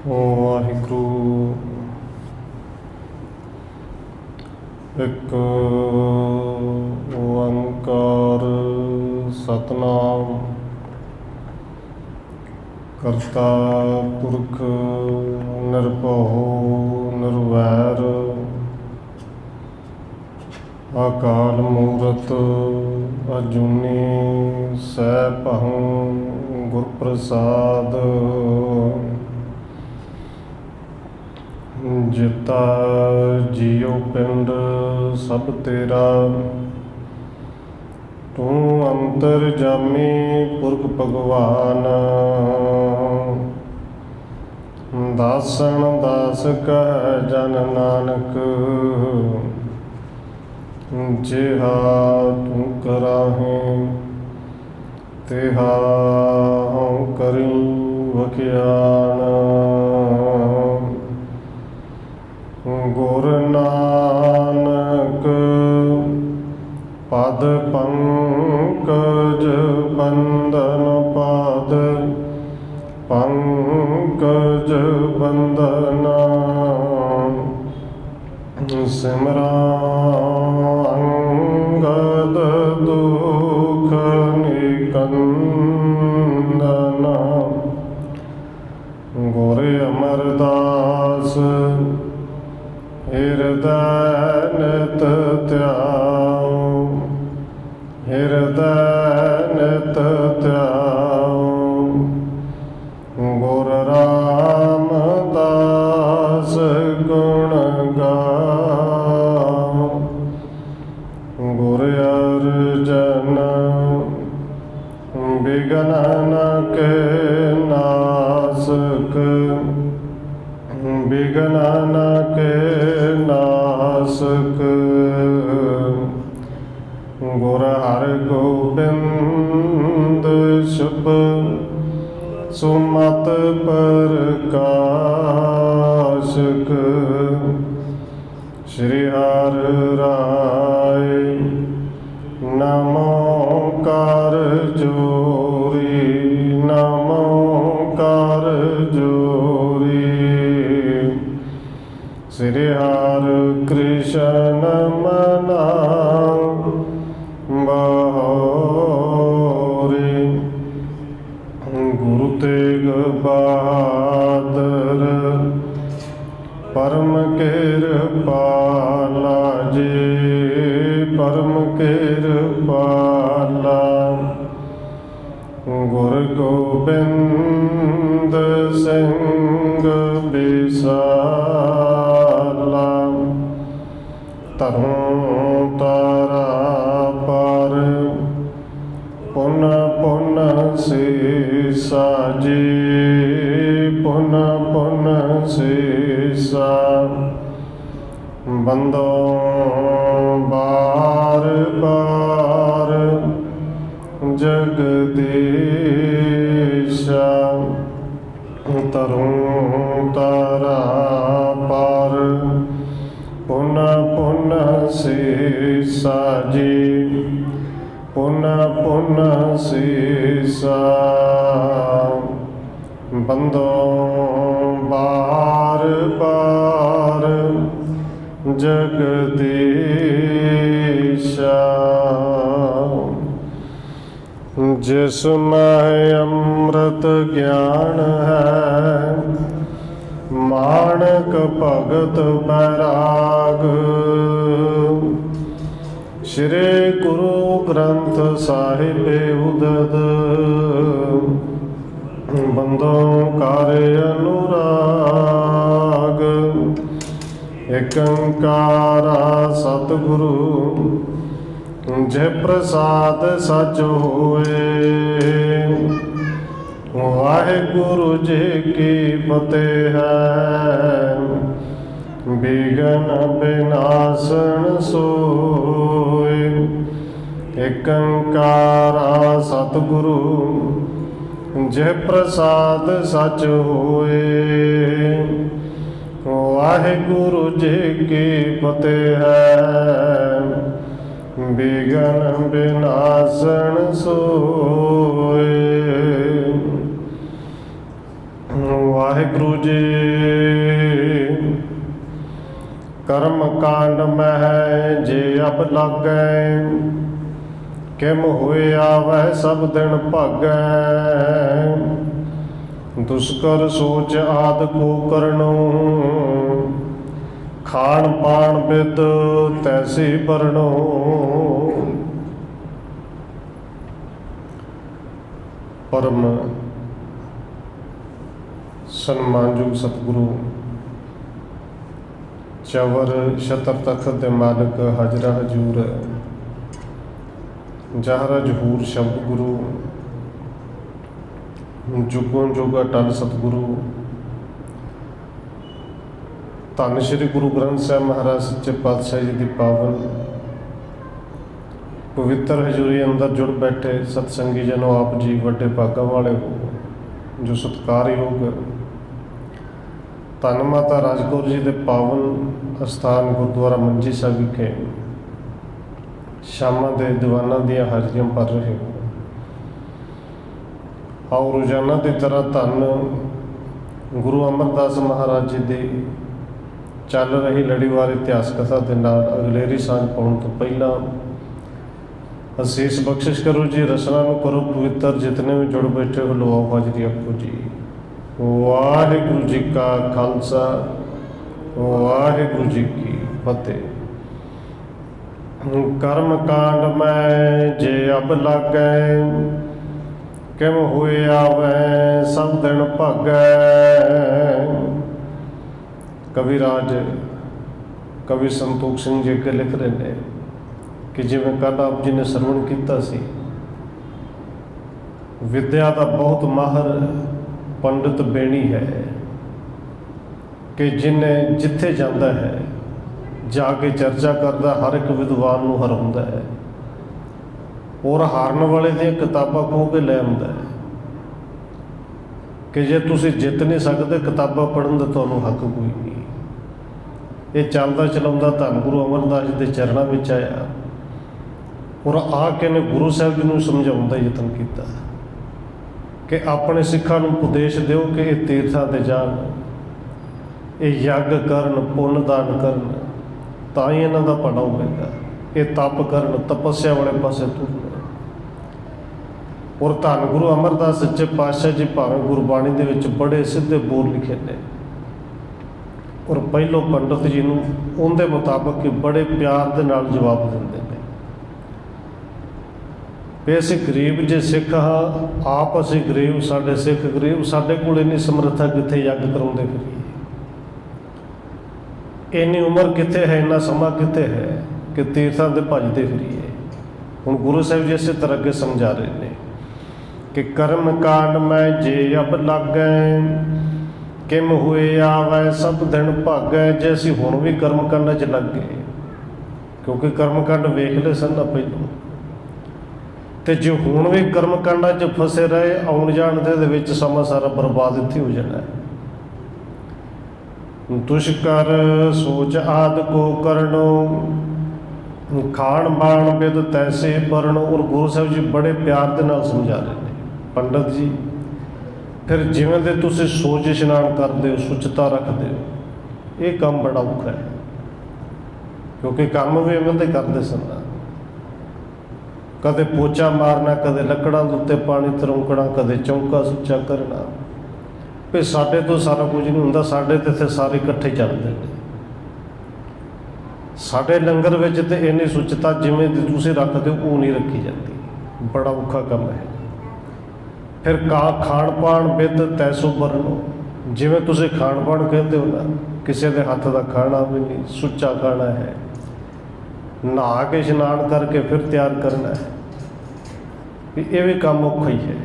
ਵਾਹਿਗੁਰੂ। ਇੱਕ ਓੰਕਾਰ ਸਤਿਨਾਮ ਕਰਤਾ ਪੁਰਖ ਨਿਰਭਉ ਨਿਰਵੈਰ ਅਕਾਲ ਮੂਰਤ ਅਜੂਨੀ ਸੈਭੰ ਗੁਰ ਪ੍ਰਸਾਦ। ਜਿਤਾ ਜੀਉ ਪਿੰਡ ਸਭ ਤੇਰਾ, ਤੂੰ ਅੰਤਰਜਾਮੀ ਪੁਰਖ ਭਗਵਾਨ। ਦਾਸਨ ਦਾਸ ਕਹਿ ਜਨ ਨਾਨਕ, ਜਿਹਾ ਤੂੰ ਕਰਾਹੇ ਤਿਹਾ ਹਉ ਕਰੀ ਵਖਿਆਨ। ਗੁਰ ਨਾਨਕ ਪਦ ਪੰਕਜ ਬੰਦਨ, ਪਦ ਪੰਕਜ ਬੰਦਨ। ਸਿਮਰਾਂ ਅੰਗਦ ਦੁਖ ਨਿਕੰਦਨ। ਗੁਰ ਅਮਰਦਾਸ ਹਿਰਦੈ ਨਿਤ ਧਿਆਉ, ਹਿਰਦੈ ਨਿਤ ਧਿਆਉ। ਗੁਰ ਰਾਮਦਾਸ ਗੁਣ ਗਾਉ, ਗੁਰ ਅਰਜਨ ਬਿਘਨ ਨ ਕੇ ਨਾਸਕ, ਬਿਘਨ ਨ ਕੇ ਨਾਸਕ। ਗੁਰ ਹਰਗੋਬਿੰਦ ਸ਼ੁਭ ਸੁਮਤਿ ਪ੍ਰਕਾਸ਼ਕ। ਸ਼੍ਰੀ ਹਰਿ ਰਾਇ ਨਮੋ ਕਰ ਜੋਰੀ, ਨਮੋ ਕਰ ਜੋਰੀ। ਸ਼੍ਰੀ ਹਰਿ ਕ੍ਰਿਸ਼ਨ ਮਨਾਉ ਬਹੋਰੀ। ਗੁਰੂ ਤੇਗ ਬਹਾਦਰ ਪਰਮ ਕਿਰਪਾਲਾ ਜੀ, ਪਰਮ ਕਿਰਪਾਲਾ। ਗੁਰ ਗੋਬਿੰਦ ਸਿੰਘ ਬਿਸਾਲਾ, ਤਰੁ ਤਾਰਾ ਪਰ ਪੁਨ ਪੁਨ ਸੀਸਾ ਜੀ, ਪੁਨ ਪੁਨ ਸੀਸਾ। ਬੰਦੋ ਬਾਰ ਬਾਰ ਜਗਦੀਸ਼ਾ, ਤਰੁ ਤਾਰਾ ਪਰ ਪੁਨ ਪੁਨ ਸੀਸਾ ਜੀ, ਪੁਨ ਪੁਨ ਸੀਸਾ। ਬੰਦੋ ਬਾਰ ਬਾਰ ਜਗਦੀਸ਼ਾ। ਜਿਸ ਮੈਂ ਅੰਮ੍ਰਿਤ ਗਿਆਨ ਹੈ, ਮਾਣਕ ਭਗਤ ਬੈਰਾਗ। ਸ਼੍ਰੀ ਗੁਰੂ ਗ੍ਰੰਥ ਸਾਹਿਬ ਉਦਦ, ਬੰਦੋ ਕਰ ਅਨੁਰਾਗ। ਏਕ ਓੰਕਾਰਾ ਸਤਿਗੁਰੂ ਜੇ ਪ੍ਰਸਾਦ ਸਚ ਹੋਏ। ਵਾਹਿਗੁਰੂ ਜੀ ਕੀ ਫਤਿਹ ਹੈ, ਬਿਘਨ ਬਿਨਾਸਨ ਸੋਏ। ਏਕ ਓੰਕਾਰਾ ਸਤਿਗੁਰੂ ਜੇ ਪ੍ਰਸਾਦ ਸਚ ਹੋਏ। ਵਾਹਿਗੁਰੂ ਜੀ ਕੀ ਫਤਿਹ ਹੈ, ਬਿਘਨ ਬਿਨਾਸਨ ਸੋਏ। वाहिगुरु जी। कर्म कांड मह जे अब लागै, किम होए आवै सब दिन भागै। दुष्कर सोच आद को करनो, खान पान बिद तैसी बरनो। परम सन्मानयोग सतगुरु चवर छतर तखत दे मालिक हाजरा हजूर जहरा जहूर शब्द गुरु जुगों जुग अटल सतगुरु धन श्री गुरु ग्रंथ साहब महाराज सच्चे पातशाह जी की पावन पवित्र हजूरी अंदर जुड़ बैठे सतसंगी जनों, आप जी वड्डे भागा वाले हो जो सत्कारयोग धन माता राजकौर जी के पावन अस्थान गुरुद्वारा मंजी साहिब विखे शामां दे दीवाना दियां हाजरियां भर रहे हो। आओ रोजाना की तरह धन गुरु अमरदास महाराज जी की चल रही लड़ीवार इतिहास कथा के नाल अगलेरी सांझ पाउण तो पहला असीस बख्शिश करो जी, रसना नूं करो पवित्र। जितने भी जुड़ बैठे हो लो हाजरी आपको जी। वाहिगुरु जी का खालसा, वाहिगुरु जी की फतेह। कर्म कांड में जे अब लागै, किम होए आवै सब दिन भागै। कविराज कवि संतोख सिंह जी अगे लिख रहे हैं कि जिवें कल आप जी ने सरवण किया सी, विद्या का बहुत माहर पंडित बेणी है कि जिन्हें जिथे जाता है जाके चर्चा करता, हर एक विद्वान नूं हराउंदा है और हारन वाले दी किताबां खोह के लै आउंदा है कि जे तुसीं जित नहीं सकते किताबां पढ़न दा तुहानूं हक कोई नहीं। ये चलदा चलाउंदा धन गुरु अमरदास जी के चरणों में आया और आके ने गुरु साहब जी नूं समझाउण दा यतन कीता कि अपने सिखां नूं उपदेश दिओ कि ये तीर्थां ते जाण, ये यज्ञ करन, पुण्य दान करन, तां ही इन्हां दा भला होवेगा। ये तप करन, तपस्या वाले पासे तुरन। और धन गुरु अमरदास सच्चे पातशाह जी भावें गुरबाणी दे विच बड़े सिद्धे बोल लिखे ने और पहलों पंडित जी नूं उनके मुताबक बड़े प्यार दे नाल जवाब दिंदे ने भी असीं गरीब जे सिख हाँ, आप असीं गरीब, साडे सिख गरीब, साडे कोल इन्नी समर्था कित्थे यज्ञ कराउंदे फिरीए, इन्नी उम्र कित्थे है, इन्ना समा कित्थे है कि तीर्थां ते भजदे फिरीए। हुण गुरु साहिब जी इसे तरह अगे समझा रहे हैं कि कर्म कांड में जे अब लागै, किम होए आवै सब दिन भागै। जे असीं हुण भी कर्म कांडां च लग गए, क्योंकि कर्म कांड वेख ले सन ना पहलों, तो जो हुण भी कर्म कांडां च फसे रहे, आउण जाण दे विच समा सारा बर्बाद इत्थे हो जाना है। दुष्कर सोच आद को करनो, खाण बाण बिद तैसे बरनो। और गुरु साहिब जी बड़े प्यार के नाल समझा रहे हैं, पंडित जी फिर जिवें दे तुसीं सोच इशनान करदे हो, सुचता रखदे हो, ये काम बड़ा औखा है, क्योंकि काम भी इवें दे करदे सन। कदे पोचा मारना, कदे लकड़ां दे उत्ते पानी तरौंकना, कदे चौंका सुच्चा करना। भी साडे तो सारा कुछ नहीं हुंदा, साडे ते इत्थे सारे इकट्ठे चलदे ने। साडे लंगर विच ते इन्नी सुचता जिवें दी तुसीं रखदे हो वो नहीं रखी जाती, बड़ा औखा काम है। फिर खाण पाण बिद तैसो बरनो, जिवें तुसीं खाण पाण कहते हो ना, किसी के हत्थ का खाना भी नहीं, सुच्चा खाना है, नहा के इशनान करके फिर तैयार करना है, ये भी काम औखा ही है।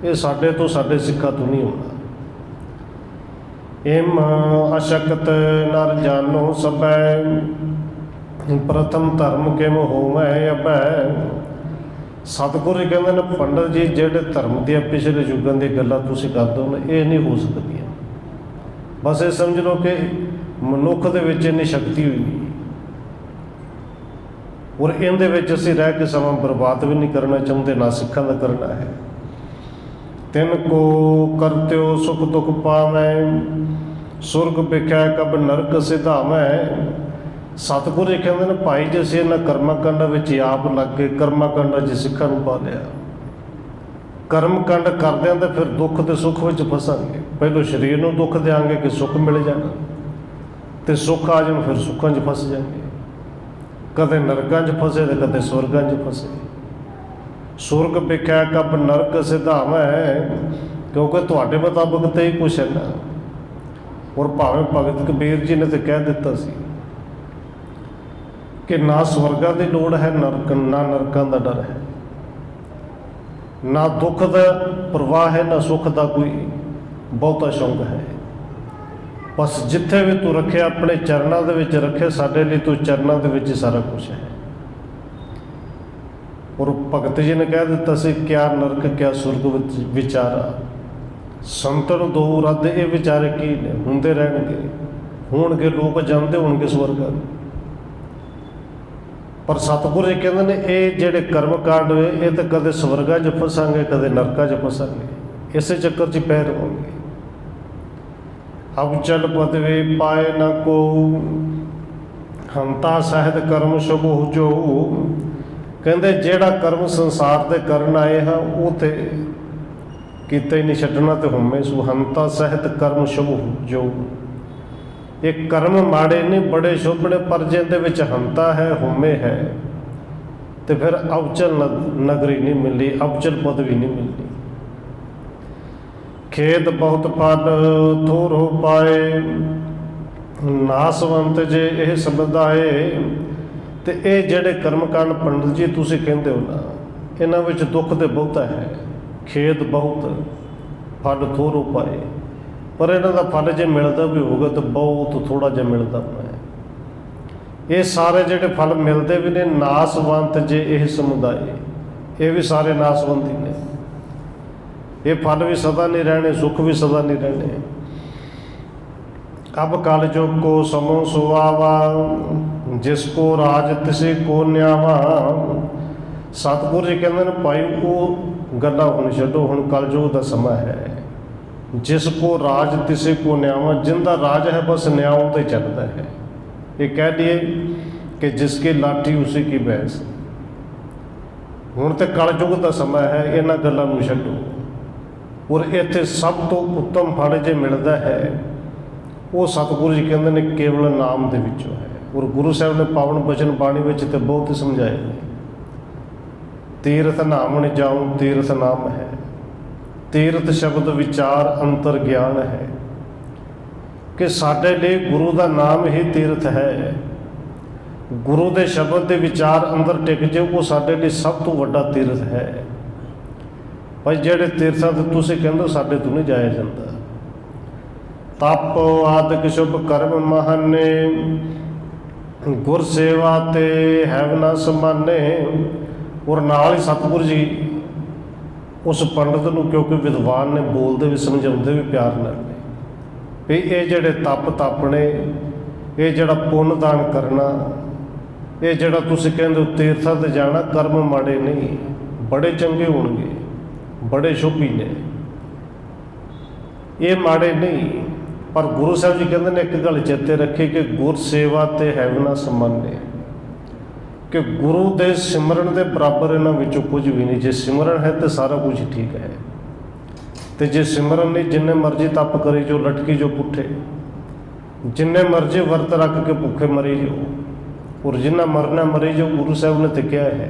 ये साडे तो साडे सिखा तो नहीं होना। इम अशक्त नर जानो सबै, प्रथम धर्म किम होवै अबै। सतगुरु कहते हैं पंडित जी, जेडे धर्म दी पिछले युगों की गल्लां तुसीं करदे हो ना, ये नहीं हो सकदियां। बस ये समझ लो कि मनुख दे विच इन्नी शक्ति हुई नहीं, और इहदे विच असीं रह के समा बर्बाद भी नहीं करना चाहुंदे, ना सिखां दा करना है। तिन को करत्यो सुख दुख पावै, सुरग बिख्या कब नरक सिधावै। सतगुर जी कहते हैं भाई जे असीं इन्हां कर्मां कांडां विच आप लग के कर्मां कांडां 'च सिੱਖਾਂ ਨੂੰ ਪਾ ਲਿਆ, कर्म कांड करदे तो फिर दुख ते सुख विच फसांगे। पहलों शरीर नूं दुख देंगे कि सुख मिल जाना, तो सुख आ जाए फिर सुखां 'च फस जाएंगे। कदे नरकां 'च फसे तो कदे स्वर्गां 'च फसे। सुरग बिख्या कब नरक सिधावै, क्योंकि तुहाडे मुताबिक तो ही कुछ है ना। और भावें भगत कबीर जी ने तो कह दिता सी कि ना स्वर्गां की लोड़ है, नरक ना नरकां का डर है, ना दुख का प्रवाह है, ना सुख का कोई बहुता शौक है। बस जिथे भी तू रखे अपने चरणों के विच रखे, साडे लई तू चरणों के विच सारा कुछ है। और भगत जी ने कह दिता सी क्या नरक क्या सुरग विचारा, संतन दो रद ये विचारे की ने हुंदे रहणगे, होणगे लोग जांदे होणगे स्वर्गां। पर सतगुर जी कहते हैं ये जेडे कर्म कांड होए ये तो कदे स्वर्गां 'च फसांगे कदे नरकां 'च फसांगे, इस चक्कर 'च पै रहोगे। अब चल पदवी पाए न को, हंता सहत कर्म शुभ हो जो। कहते जेड़ा कर्म संसार दे करन आए हैं वो तो किते नहीं छड्डना, तो हुमे सु हंता सहत कर्म शुभ हो जो। ये कर्म माड़े नहीं बड़े शुभ ने, पर जिंदे विच हंता है हुमे है तो फिर अवचल नगरी नहीं मिलनी, अवचल पदवी नहीं मिलनी। खेद बहुत फल थोर हो पाए, नासवंत जे यह समुदाए। तो ये जेडे कर्मकांड पंडित जी तुसीं कहंदे हो ना, इन्हां विच दुख तो बहुता है, खेद बहुत फल थोर हो पाए, पर इन्हां दा फल जे मिलता भी होगा तो बहुत थोड़ा जिहा मिलता है। ये सारे जेडे फल मिलते भी ने, नासवंत जे यह समुदाय, ये भी सारे नासवंत ही ने। ये फल भी सदा नहीं रहने, सुख भी सदा नहीं रहने। अब कल जुग को समो सुआवा, जिसको राज तिसे को न्यावा। सतगुर जी कहते हैं भाई वो गल्लां हुण छड्डो, हुण कल जुग का समा है। जिसको राज तिसे को न्यावा, जिंदा राज है बस न्याव तो चलता है। ये कह दिए कि जिसकी लाठी उसी की भैंस। हुण तो कल जुग का समा है, इन्हां गल्लां नूं छड्डो। और इत्थे सब तो उत्तम फल जे मिलता है वो सतगुरु जी कहते हैं केवल नाम दे विचों है। और गुरु साहब ने पावन बचन बाणी विच ते बहुत ही समझाए ने। तीर्थ नाम न जाऊं तीर्थ नाम है, तीर्थ शब्द विचार अंतर ज्ञान है। कि साडे लिए गुरु का नाम ही तीर्थ है। गुरु के शब्द के विचार अंदर टिक जाए वो साडे लिए सब तो वड्डा तीर्थ है। भाई जेडे तीर्थां ते तुसीं कहंदे हो साडे तो नहीं जाया जाता। तप आदिक शुभ कर्म महाने, गुर सेवा ते हैव न समाने। और नाल ही सतगुरु जी उस पंडित नूं, क्योंकि विद्वान ने, बोलते भी समझाते भी प्यार नाल ने भी ये जेडे तप तपने, ये जेड़ा पुण्य दान करना, ये जेड़ा तुसीं कहंदे हो तीर्थां ते जाना, कर्म माड़े नहीं, बड़े चंगे होणगे, बड़े शुभ ही ने, ये माड़े नहीं। पर गुरु साहब जी कहते हैं एक गल चेते रखे कि गुर सेवा ते हैव ना समाने। कि गुरु दे सिमरन के बराबर इन्हां विचों कुछ भी नहीं। जे सिमरन है तो सारा कुछ ठीक है, तो जे सिमरन नहीं, जिन्ने मर्जी तप करे जो, लटकी जो पुट्ठे, जिन्ने मर्जी वर्त रख के भुखे मरी जो, और जिन्ना मरना मरी जो। गुरु साहब ने तो कहा है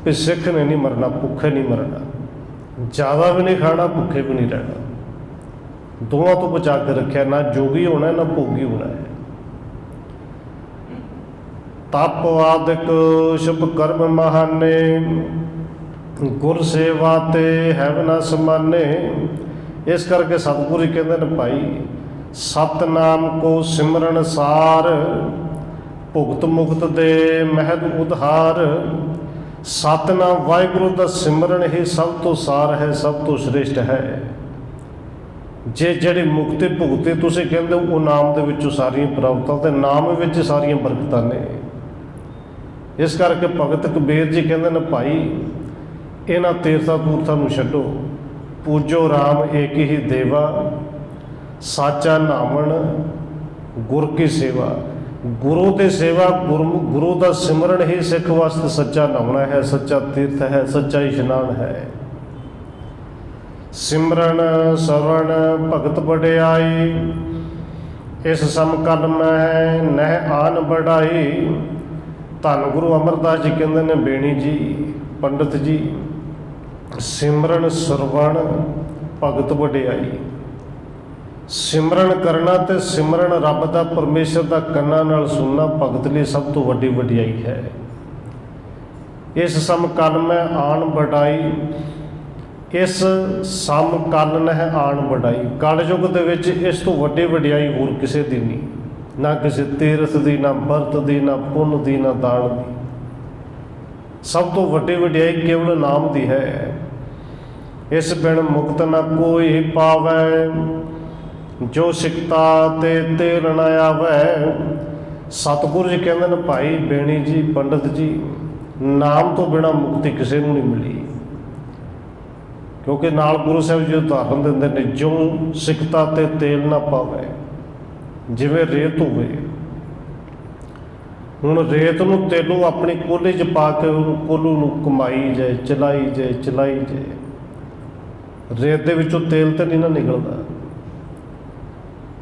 कि सिख ने नहीं मरना, भुखे नहीं मरना, ज़्यादा भी नहीं खाना, भुखे भी नहीं रहना, दोवां तो बचा के रखा। ना जोगी होना है ना भोगी होना है। तप आदिक शुभ कर्म महाने, गुर सेवा ते हैव न समाने। इस करके सतगुरु जी कहते हैं भाई सतनाम को सिमरन सार, भुगत मुक्त दे महद उधार। सतनाम वाहिगुरु का सिमरन ही सब तो सार है, सब तो श्रेष्ठ है। जे जिहड़ी मुक्ति भुगती तुसीं कहंदे हो, नाम दे विचों सारियां प्राप्तां ते नाम विच सारियां बरकतां ने। इस करके भगत कबीर जी कहंदे ने भाई इन्हां तीर्थां तूर्थां नूं छड्डो, पूजो राम एक ही देवा, साचा नामन गुर की सेवा। गुरु की सेवा, गुरु का सिमरन ही सिख वास्ते सच्चा नहाना है, सच्चा तीर्थ है, सच्चा इशनान है। सिमरन सवण भगत बड़ियाई, इस समकल में नह आन बढ़ाई। धन गुरु अमरदास जी कहते ने बेणी जी पंडित जी, सिमरन सरवण भगत वडियाई। सिमरन करना ते सिमरन रब दा परमेश्वर दा कन्ना नाल सुनना भगत लिए सब तो वड्डी वडियाई है। इस समकल में आन बढ़ाई, इस समकल है आन बढ़ाई। कलयुग दे विच इस तो वड्डी वडियाई होर किसी दी नहीं, ना किसी तीरथ दी, ना बरत दी, ना पुन दी, ना दान दी। सब तो वड्डी वडियाई केवल नाम दी है। इस बिन मुक्त न कोई पावै, जो सिकता ते तेल न आवै। सतगुरु जी कहते हैं भाई बेणी जी पंडित जी, नाम तो बिना मुक्ति किसी को नहीं मिली। क्योंकि नाल गुरु साहब जी उदाहरण देंदे ने, जो सिकता ते तेल ना पावै, जिवें रेत होवे। हुण रेत नूं तेलों अपनी कोहली च पा के कोहलू नूं घुमाई जाए, चलाई जाए, चलाई जाए, रेत दे विचों तेल तो नहीं ना निकलदा।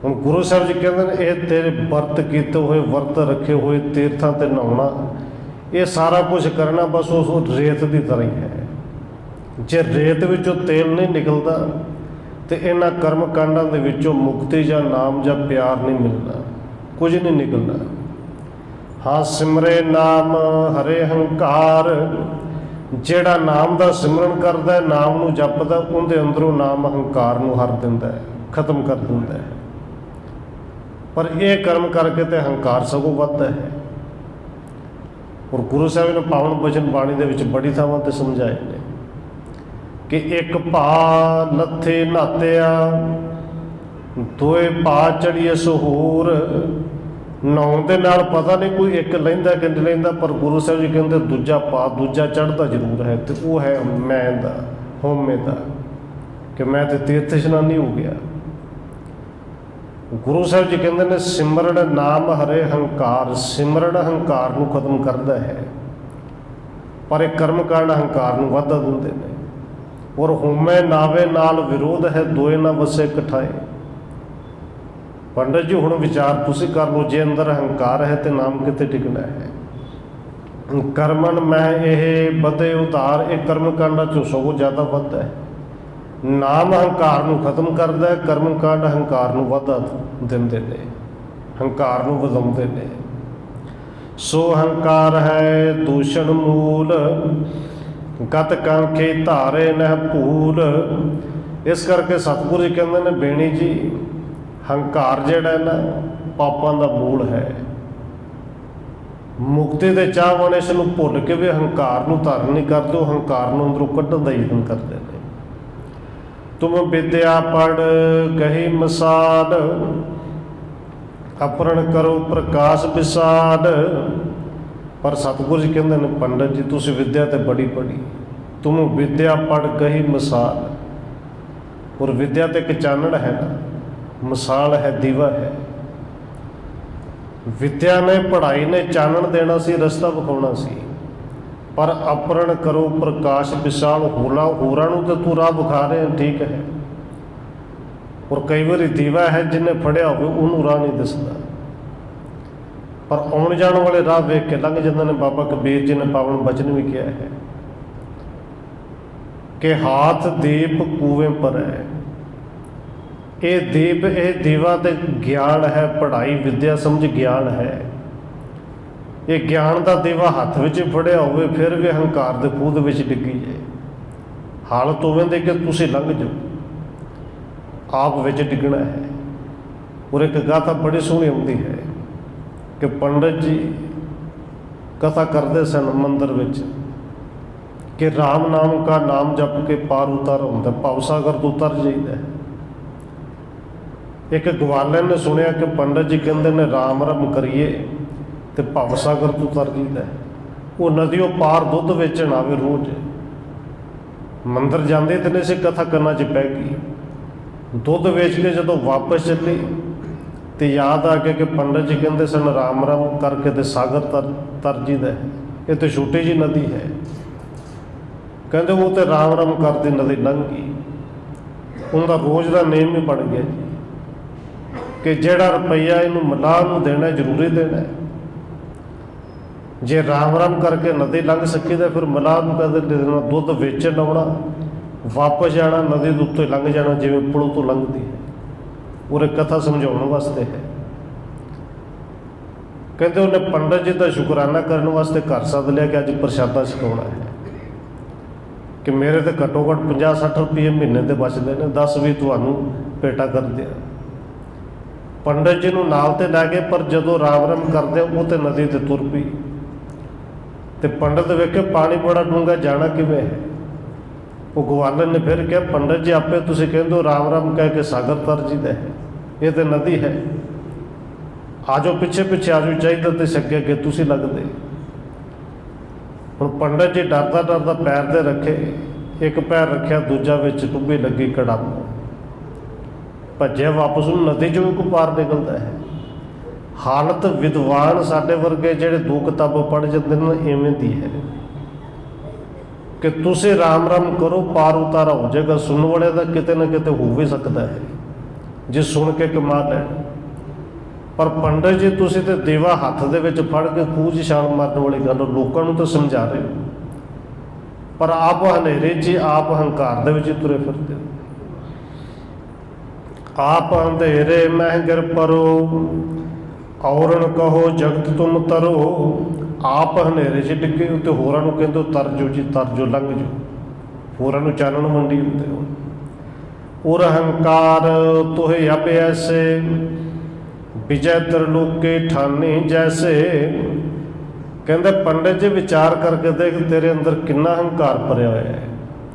हुण गुरु साहब जी कहते हैं ये तेरे वर्त किए हुए, वर्त रखे हुए, तीर्थां ते नहाउणा, ये सारा कुछ करना बस उस रेत की तरह ही है। जे रेत विचों तेल नहीं निकलदा तो इन्हां कर्म कांडां दे विचों मुक्ति या नाम या प्यार नहीं मिलना, कुछ नहीं निकलना। हाँ, सिमरे नाम हरे हंकार, जेड़ा नाम दा सिमरन करदा है, नाम नूं जपदा, उहदे अंदरों नाम हंकार नूं हर दिंदा है, खत्म कर दिंदा है। पर यह कर्म करके तो हंकार सगों वधदा है। और गुरु साहब ने पावन बचन बाणी दे विच बड़ी थावां ते समझाए ने कि एक भा लथे नातिया, दोए भा चढ़िए सहूर। नौं दे नाल पता नहीं कोई एक लैंदा कि नहीं लैंदा, पर गुरु साहब जी कहते दूजा भा दूजा चढ़ता जरूर है, तो वो है मैं दा, होमे दा, कि मैं तो तीर्थ इशनानी हो गया। गुरु साहब जी कहते हैं सिमरन नाम हरे हंकार, सिमरन हंकार नूं खत्म करता है, पर एक कर्म कांड हंकार नूं वाधा दिंदे ने। और होमे नावे नाल विरोध है, दोए ना वसे कठाए। पंडित जी हुण विचार तुसीं कर लो, जे अंदर हंकार है तो नाम किते टिकना है। कर्मन मैं यह बदे उधार, एक कर्म कांडा चों सगों ज़्यादा वधदा है। नाम हंकार नूं खत्म करदा है, कर्म कांड हंकार नूं वाधा दिंदे ने, हंकार नूं वधाउंदे ने। सो हंकार है दूषण मूल, गत कांखे धारे नह भूल। इस करके सतगुरु जी कहते हैं बेणी जी, हंकार जिहड़ा है ना पापां दा मूल है। मुक्ति दे चाहवान इस नूं भुल के भी हंकार नूं धारण नहीं करदे, वो हंकार नूं अंदरों कड्ढण दा यतन करदे ने। तुम विद्या पढ़ कही मिसाल, अपरण करो प्रकाश विसाल। पर सतगुरु जी कहते हैं पंडित जी तुसीं विद्या तो बड़ी पढ़ी, तुम विद्या पढ़ कही मिसाल। और विद्या तो एक चानण है ना, मिसाल है, दीवा है। विद्या ने पढ़ाई ने चानण देना सी, रस्ता विखाउणा सी, पर अपरण करो प्रकाश विशाल। होरां नूं तो तू राह विखा रहे हैं, ठीक है, और कई बार दीवा है जिन्हें फड़िया हो उन्होंने राह नहीं दसदा, पर आउण जाण वाले राह वेख के लंघ जांदे ने। बाबा कबीर जी ने पावन बचन भी किया है कि हाथ दीप कुएं पर है। ये दीप, ये दीवा ते ज्ञान है, पढ़ाई विद्या समझ ज्ञान है। ये ज्ञान का दीवा हथ विच फड़िया होवे फिर भी हंकार दे खूह दे विच डिग्गी जाए, हालत होवे दे कि तुसीं लंघ जाओ, आप विच डिगना है। और एक गाथा बड़ी सोहनी आउंदी है कि पंडित जी कथा करते सन मंदिर विच कि राम नाम का नाम जप के पार उतर होंदा, भवसागर तो उतर जाइदा है। एक ग्वाले ने सुनिया कि पंडित जी कहते ने राम रम करिए तो भवसागर तो उतर जाइदा है। वो नदियों पार दुध वेचण आवे रोज, ਮੰਦਰ ਜਾਂਦੇ ਤੇ ਨਹੀਂ ਸੀ, ਕਥਾ ਕੰਨਾਂ 'ਚ ਪੈ ਗਈ। ਦੁੱਧ ਵੇਚ ਕੇ ਜਦੋਂ ਵਾਪਸ ਚੱਲੀ ਤੇ ਯਾਦ ਆ ਗਿਆ ਕਿ ਪੰਡਤ ਜੀ ਕਹਿੰਦੇ ਸਨ ਰਾਮ ਰਾਮ ਕਰਕੇ ਤੇ ਸਾਗਰ ਤਰ ਜੀਦਾ। ਇਹ ਤੇ ਛੋਟੀ ਜੀ ਨਦੀ ਹੈ, ਕਹਿੰਦੇ ਉਹ ਤੇ ਰਾਮ ਰਾਮ ਕਰਦੀ ਨਦੀ ਲੰਘ ਗਈ। ਉਹਦਾ ਰੋਜ਼ ਦਾ ਨੇਮ ਹੀ ਬਣ ਗਿਆ ਜੀ ਕਿ ਜਿਹੜਾ ਰੁਪਈਆ ਇਹਨੂੰ ਮਲਾਹ ਨੂੰ ਦੇਣਾ ਜ਼ਰੂਰੀ ਦੇਣਾ। ਜੇ ਰਾਮ ਰਾਮ ਕਰਕੇ ਨਦੀ ਲੰਘ ਸਕੀ ਤਾਂ ਫਿਰ ਮਲਾਹ ਨੂੰ ਕਦੇ ਦੇਣਾ, ਦੁੱਧ ਵੇਚਣ ਆਉਣਾ, ਵਾਪਸ ਜਾਣਾ, ਨਦੀ ਦੇ ਉੱਤੇ ਲੰਘ ਜਾਣਾ ਜਿਵੇਂ ਪੁਲ ਤੋਂ ਲੰਘਦੀ ਹੈ। ਉਰੇ ਕਥਾ ਸਮਝਾਉਣ ਵਾਸਤੇ ਹੈ। ਕਹਿੰਦੇ ਉਹਨੇ ਪੰਡਤ ਜੀ ਦਾ ਸ਼ੁਕਰਾਨਾ ਕਰਨ ਵਾਸਤੇ ਘਰ ਸੱਦ ਲਿਆ ਕਿ ਅੱਜ ਪ੍ਰਸ਼ਾਦਾ ਛਕਾਉਣਾ ਹੈ, ਕਿ ਮੇਰੇ ਤੇ ਘੱਟੋ ਘੱਟ 50-60 ਰੁਪਏ ਮਹੀਨੇ ਦੇ ਬਚਦੇ ਨੇ, 10-20 ਤੁਹਾਨੂੰ ਭੇਟਾ ਕਰ ਦਿਆ। ਪੰਡਤ ਜੀ ਨੂੰ ਨਾਲ ਤੇ ਲੈ ਗਏ, ਪਰ ਜਦੋਂ ਰਾਮ ਰਾਮ ਕਰਦੇ ਉਹ ਤੇ ਨਦੀ ਤੇ ਤੁਰ ਪਈ। ਤੇ ਪੰਡਤ ਵੇਖੇ ਪਾਣੀ ਬੜਾ ਡੂੰਘਾ, ਜਾਣਾ ਕਿਵੇਂ ਹੈ। ਉਹ ਗਵਾਲਨ ਨੇ ਫਿਰ ਕਿਹਾ ਪੰਡਤ ਜੀ ਆਪੇ ਤੁਸੀਂ ਕਹਿੰਦੇ ਹੋ ਰਾਮ ਰਾਮ ਕਹਿ ਕੇ ਸਾਗਰ ਤਰ ਜੀਦਾ ਹੈ, ਇਹ ਤੇ ਨਦੀ ਹੈ, ਆ ਜਾਓ ਪਿੱਛੇ ਪਿੱਛੇ ਆ ਜਾਓ, ਚਾਹੀਦਾ ਤੇ ਅੱਗੇ ਅੱਗੇ ਤੁਸੀਂ ਲੱਗਦੇ। ਹੁਣ ਪੰਡਤ ਜੀ ਡਰਦਾ ਡਰਦਾ ਪੈਰ ਤੇ ਰੱਖੇ, ਇੱਕ ਪੈਰ ਰੱਖਿਆ, ਦੂਜਾ ਵਿੱਚ ਟੁੱਬੀ ਲੱਗੀ ਕੜਮ, ਭੱਜਿਆ ਵਾਪਸ ਨੂੰ ਨਦੀ ਚੋਂ ਕੋ ਪਾਰ ਨਿਕਲਦਾ ਹੈ। ਹਾਲਤ ਵਿਦਵਾਨ ਸਾਡੇ ਵਰਗੇ ਜਿਹੜੇ 2 ਕਿਤਾਬਾਂ ਪੜ੍ਹ ਜਾਂਦੇ ਨੇ ਇਵੇਂ ਦੀ ਹੈ ਕਿ ਤੁਸੀਂ ਰਾਮ ਰਾਮ ਕਰੋ, ਪਾਰ ਉਤਾਰਾ ਹੋ ਜਾਏਗਾ। ਸੁਣਨ ਵਾਲੇ ਦਾ ਕਿਤੇ ਨਾ ਕਿਤੇ ਹੋ ਵੀ ਸਕਦਾ ਹੈ ਜੇ ਸੁਣ ਕੇ ਕਮਾ ਲੈਣ, ਪਰ ਪੰਡਤ ਜੀ ਤੁਸੀਂ ਤੇ ਦੇਵਾ ਹੱਥ ਦੇ ਵਿੱਚ ਫੜ ਕੇ ਖੂਹ 'ਚ ਛਾਲ ਮਾਰਨ ਵਾਲੀ ਗੱਲ ਲੋਕਾਂ ਨੂੰ ਤਾਂ ਸਮਝਾ ਰਹੇ ਹੋ, ਪਰ ਆਪ ਹਨੇਰੇ 'ਚ ਆਪ ਹੰਕਾਰ ਦੇ ਵਿੱਚ ਤੁਰੇ ਫਿਰਦੇ ਹੋ। ਆਪ ਅੰਧੇਰੇ ਮਹਿੰਗਰ ਪਰੋ, ਔਰਨ ਕਹੋ ਜਗਤ ਤੁਮ ਤਰੋ। ਆਪ ਹਨੇਰੇ 'ਚ ਡਿੱਗੇ ਉੱਤੇ ਹੋਰਾਂ ਨੂੰ ਕਹਿੰਦੇ ਤਰ ਜੋ ਜੀ, ਤਰ ਜੋ, ਲੰਘ ਜੋ, ਹੋਰਾਂ ਨੂੰ ਚਾਨਣ ਮੰਡੀ ਹੁੰਦੇ ਹੋ। ਉਰ ਹੰਕਾਰ ਤੋਹੇ ਅਬ ਐਸੇ, ਵਿਜੈ ਤਰਲੋਕੇ ਠਾਨੇ ਜੈਸੇ। ਕਹਿੰਦੇ ਪੰਡਤ ਜੀ ਵਿਚਾਰ ਕਰਕੇ ਦੇਖ ਤੇਰੇ ਅੰਦਰ ਕਿੰਨਾ ਹੰਕਾਰ ਭਰਿਆ ਹੋਇਆ ਹੈ,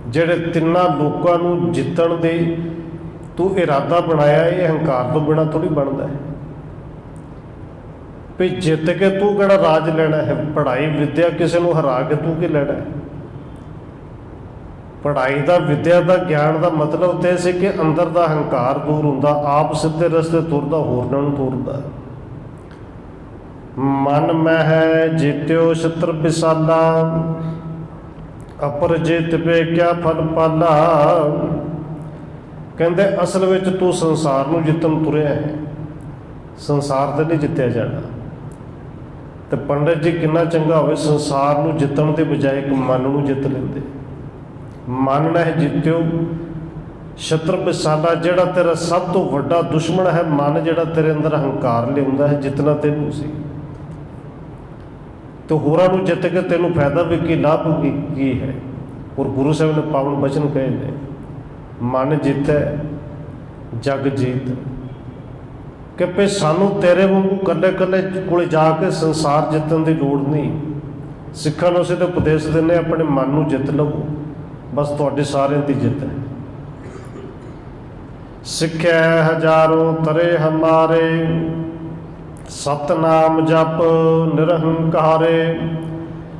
ਜਿਹੜੇ ਤਿੰਨਾਂ ਲੋਕਾਂ ਨੂੰ ਜਿੱਤਣ ਦੇ ਤੂੰ ਇਰਾਦਾ ਬਣਾਇਆ, ਇਹ ਹੰਕਾਰ ਤੋਂ ਬਿਨਾਂ ਥੋੜ੍ਹੀ ਬਣਦਾ ਹੈ। ਵੀ ਜਿੱਤ ਕੇ ਤੂੰ ਕਿਹੜਾ ਰਾਜ ਲੈਣਾ ਹੈ, ਪੜ੍ਹਾਈ ਵਿਦਿਆ ਕਿਸੇ ਨੂੰ ਹਰਾ ਕੇ ਤੂੰ ਕੀ ਲੈਣਾ ਹੈ। ਪੜ੍ਹਾਈ ਦਾ ਵਿਦਿਆ ਦਾ ਗਿਆਨ ਦਾ ਮਤਲਬ ਤੇ ਸੀ ਕਿ ਅੰਦਰ ਦਾ ਹੰਕਾਰ ਦੂਰ ਹੁੰਦਾ, ਆਪ ਸਿੱਧੇ ਰਸਤੇ ਤੁਰਦਾ, ਹੋਰਨਾਂ ਨੂੰ ਤੁਰਦਾ। ਮਨ ਮਹਿ ਜੀਤਿਓ ਛਤਰ ਵਿਸਾਲਾ, ਅਪਰ ਜਿਤ ਪੇ ਕਿਆ ਫਲ ਪਾਲਾ। ਕਹਿੰਦੇ ਅਸਲ ਵਿੱਚ ਤੂੰ ਸੰਸਾਰ ਨੂੰ ਜਿੱਤਣ ਤੁਰਿਆ ਹੈ, ਸੰਸਾਰ ਤੇ ਨਹੀਂ ਜਿੱਤਿਆ ਜਾਣਾ। ਤੇ ਪੰਡਤ ਜੀ ਕਿੰਨਾ ਚੰਗਾ ਹੋਵੇ, ਸੰਸਾਰ ਨੂੰ ਜਿੱਤਣ ਦੇ ਬਜਾਏ ਇੱਕ ਮਨ ਨੂੰ ਜਿੱਤ ਲੈਂਦੇ। ਮਨ ਨਾ ਜਿੱਤਿਓ ਛਤਰ ਵਿਸਾਲਾ, ਜਿਹੜਾ ਤੇਰਾ ਸਭ ਤੋਂ ਵੱਡਾ ਦੁਸ਼ਮਣ ਹੈ ਮਨ, ਜਿਹੜਾ ਤੇਰੇ ਅੰਦਰ ਹੰਕਾਰ ਲਿਆਉਂਦਾ ਹੈ, ਜਿੱਤਣਾ ਤੈਨੂੰ ਸੀ। ਤੇ ਹੋਰਾਂ ਨੂੰ ਜਿੱਤ ਕੇ ਤੈਨੂੰ ਫਾਇਦਾ ਵੀ ਕੀ, ਲਾਭ ਕੀ ਹੈ। ਔਰ ਗੁਰੂ ਸਾਹਿਬ ਨੇ ਪਾਵਨ ਬਚਨ ਕਹੇ ਨੇ, ਮਨ ਜਿੱਤੈ ਜਗ ਜੀਤ। ਕਿ ਭਈ ਸਾਨੂੰ ਤੇਰੇ ਵਾਂਗੂ ਇਕੱਲੇ ਇਕੱਲੇ ਕੋਲ ਜਾ ਕੇ ਸੰਸਾਰ ਜਿੱਤਣ ਦੀ ਲੋੜ ਨਹੀਂ। ਸਿੱਖਾਂ ਨੂੰ ਅਸੀਂ ਤਾਂ ਉਪਦੇਸ਼ ਦਿੰਦੇ ਆਪਣੇ ਮਨ ਨੂੰ ਜਿੱਤ ਲਵੋ, ਬਸ ਤੁਹਾਡੇ ਸਾਰਿਆਂ ਦੀ ਜਿੱਤ ਹੈ। ਸਿੱਖਿਆ ਹਜ਼ਾਰੋਂ ਤਰੇ ਹਮਾਰੇ, ਸਤਨਾਮ ਜਪ ਨਿਰਹੰਕਾਰੇ।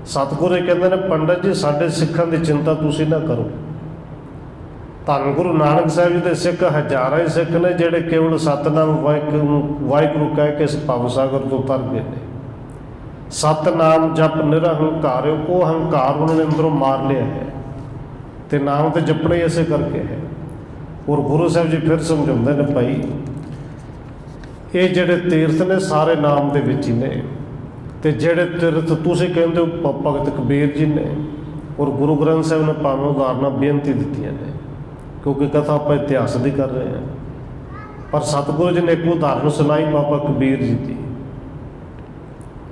ਸਤਿਗੁਰੂ ਕਹਿੰਦੇ ਨੇ ਪੰਡਤ ਜੀ ਸਾਡੇ ਸਿੱਖਾਂ ਦੀ ਚਿੰਤਾ ਤੁਸੀਂ ਨਾ ਕਰੋ। ਧੰਨ ਗੁਰੂ ਨਾਨਕ ਸਾਹਿਬ ਜੀ ਦੇ ਸਿੱਖ ਹਜ਼ਾਰਾਂ ਹੀ ਸਿੱਖ ਨੇ ਜਿਹੜੇ ਕੇਵਲ ਸਤਨਾਮ ਵਾਹਿਗੁਰੂ ਕਹਿ ਕੇ ਇਸ ਭਵ ਸਾਗਰ ਤੋਂ ਤਰ ਗਏ ਨੇ। ਸਤਨਾਮ ਜਪ ਨਿਰਹੰਕਾਰ, ਉਹ ਹੰਕਾਰ ਉਹਨਾਂ ਨੇ ਅੰਦਰੋਂ ਮਾਰ ਲਿਆ ਹੈ ਤੇ ਨਾਮ ਤੇ ਜਪਣਾ ਹੀ ਇਸੇ ਕਰਕੇ ਹੈ। ਔਰ ਗੁਰੂ ਸਾਹਿਬ ਜੀ ਫਿਰ ਸਮਝਾਉਂਦੇ ਨੇ ਭਾਈ ਇਹ ਜਿਹੜੇ ਤੀਰਥ ਨੇ ਸਾਰੇ ਨਾਮ ਦੇ ਵਿੱਚ ਹੀ ਨੇ, ਤੇ ਜਿਹੜੇ ਤੀਰਥ ਤੁਸੀਂ ਕਹਿੰਦੇ ਹੋ ਭਗਤ ਕਬੀਰ ਜੀ ਨੇ ਔਰ ਗੁਰੂ ਗ੍ਰੰਥ ਸਾਹਿਬ ਨੇ ਭਾਵੇਂ ਉਦਾਹਰਨਾਂ ਬੇਨਤੀ ਦਿੱਤੀਆਂ ਨੇ, ਕਿਉਂਕਿ ਕਥਾ ਆਪਾਂ ਇਤਿਹਾਸ ਦੀ ਕਰ ਰਹੇ ਹਾਂ। ਪਰ ਸਤਿਗੁਰੂ ਜੀ ਨੇ ਇੱਕ ਉਦਾਹਰਨ ਸੁਣਾਈ ਬਾਬਾ ਕਬੀਰ ਜੀ ਦੀ,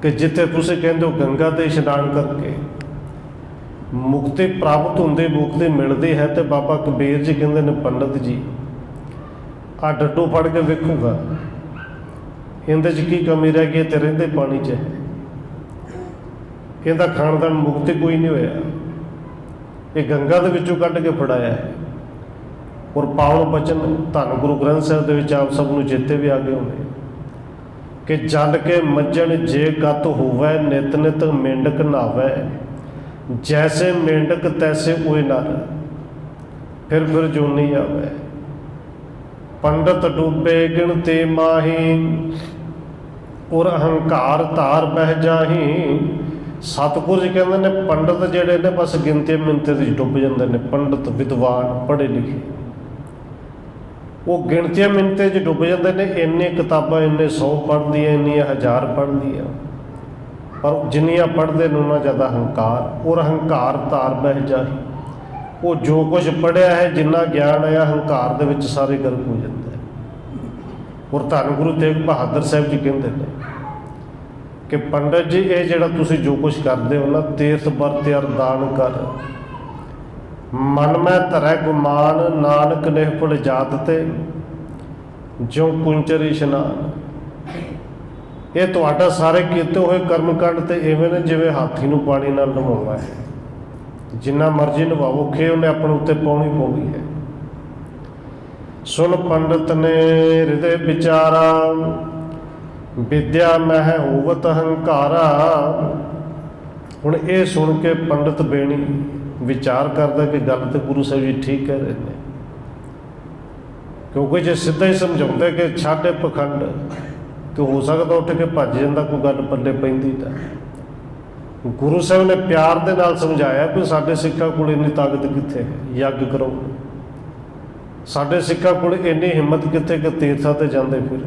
ਕਿ ਜਿੱਥੇ ਤੁਸੀਂ ਕਹਿੰਦੇ ਹੋ ਗੰਗਾ ਤੇ ਇਸ਼ਨਾਨ ਕਰਕੇ ਮੁਕਤੀ ਪ੍ਰਾਪਤ ਹੁੰਦੀ, ਮੁਕਤੀ ਮਿਲਦੀ ਹੈ, ਤੇ ਬਾਬਾ ਕਬੀਰ ਜੀ ਕਹਿੰਦੇ ਨੇ ਪੰਡਤ ਜੀ ਆਹ ਡੱਡੂ ਫੜ ਕੇ ਵੇਖੂਗਾ ਇਹਦੇ 'ਚ ਕੀ ਕਮੀ ਰਹਿ ਗਈ, ਤੇ ਰਹਿੰਦੇ ਪਾਣੀ 'ਚ ਹੈ, ਇਹਦਾ ਖਾਨਦਾਨ ਮੁਕਤੀ ਕੋਈ ਨਹੀਂ ਹੋਇਆ, ਇਹ ਗੰਗਾ ਦੇ ਵਿੱਚੋਂ ਕੱਢ ਕੇ ਫੜਾਇਆ ਹੈ। ਔਰ ਪਾਵਨ ਬਚਨ ਧੰਨ ਗੁਰੂ ਗ੍ਰੰਥ ਸਾਹਿਬ ਦੇ ਵਿੱਚ ਆਪ ਸਭ ਨੂੰ ਚੇਤੇ ਵੀ ਆ ਗਏ ਹੋਣੇ ਕਿ ਜਲ ਕੇ ਮੱਜਣ ਜੇ ਗਤ ਹੋਵੈ, ਨਿਤ ਨਿਤ ਮੇਂਢਕ ਨਹਾਵੈ, ਜੈਸੇ ਮੇਂਢਕ ਤੈਸੇ ਉਏ ਨਰ। फिर जोनी आवे। पंडित डूबे गिनती माही, और अहंकार धार बह जाही। सतगुर जी कहते ने पंडित जिहड़े ने बस गिनती मिनती च डुੱਬ जाते हैं। पंडित विद्वान पढ़े लिखे वो गिनतियां मिनते च डुੱਬ जाते हैं। इन्नी किताबां इन्ने 100 पढ़ दी, इन्नी 1000 पढ़ दी, पर जिन्नियां पढ़ते हैं उन्ना ज़्यादा हंकार। और हंकार धार बह जाही, वो जो कुछ पढ़िया है जिन्ना ज्ञान है हंकार दे विच सारे गर्क हो जाता है। और धन गुरु तेग बहादुर साहब जी कहते हैं कि पंडित जी ये जिहड़ा तुसीं जो कुछ करते हो ना, तीर्थ बरत अरदान कर, मन में धरै गुमान, नानक निहफल जात ते ज्यों कुंचर इशनान। ये तुहाडा सारे कीते हुए कर्मकांड ते इवें ने जिवें हाथी नूं पानी नाल नवाउणा है। जिन्ना मर्जी नवाओ, खे उन्हें अपने उत्ते पाउणी पाउणी है। सुन पंडित ने हृदय विचारा, विद्या मह होवत हंकारा। हुण ये सुन के पंडित बेणी विचार करता कि गल तो गुरु साहब जी ठीक कह रहे हैं, क्योंकि जो सीधा ही समझाते कि छाड़े पखंड तो हो सकता उठ के भज जाता, कोई गल पल्ले पैंदी तां। गुरु साहब ने प्यार दे नाल समझाया कि साडे सिक्खां कोल इन्नी ताकत कित्थे है, यज्ञ करो। साडे सिक्खां कोल इन्नी हिम्मत कित्थे कि तीर्थां ते जांदे फिर,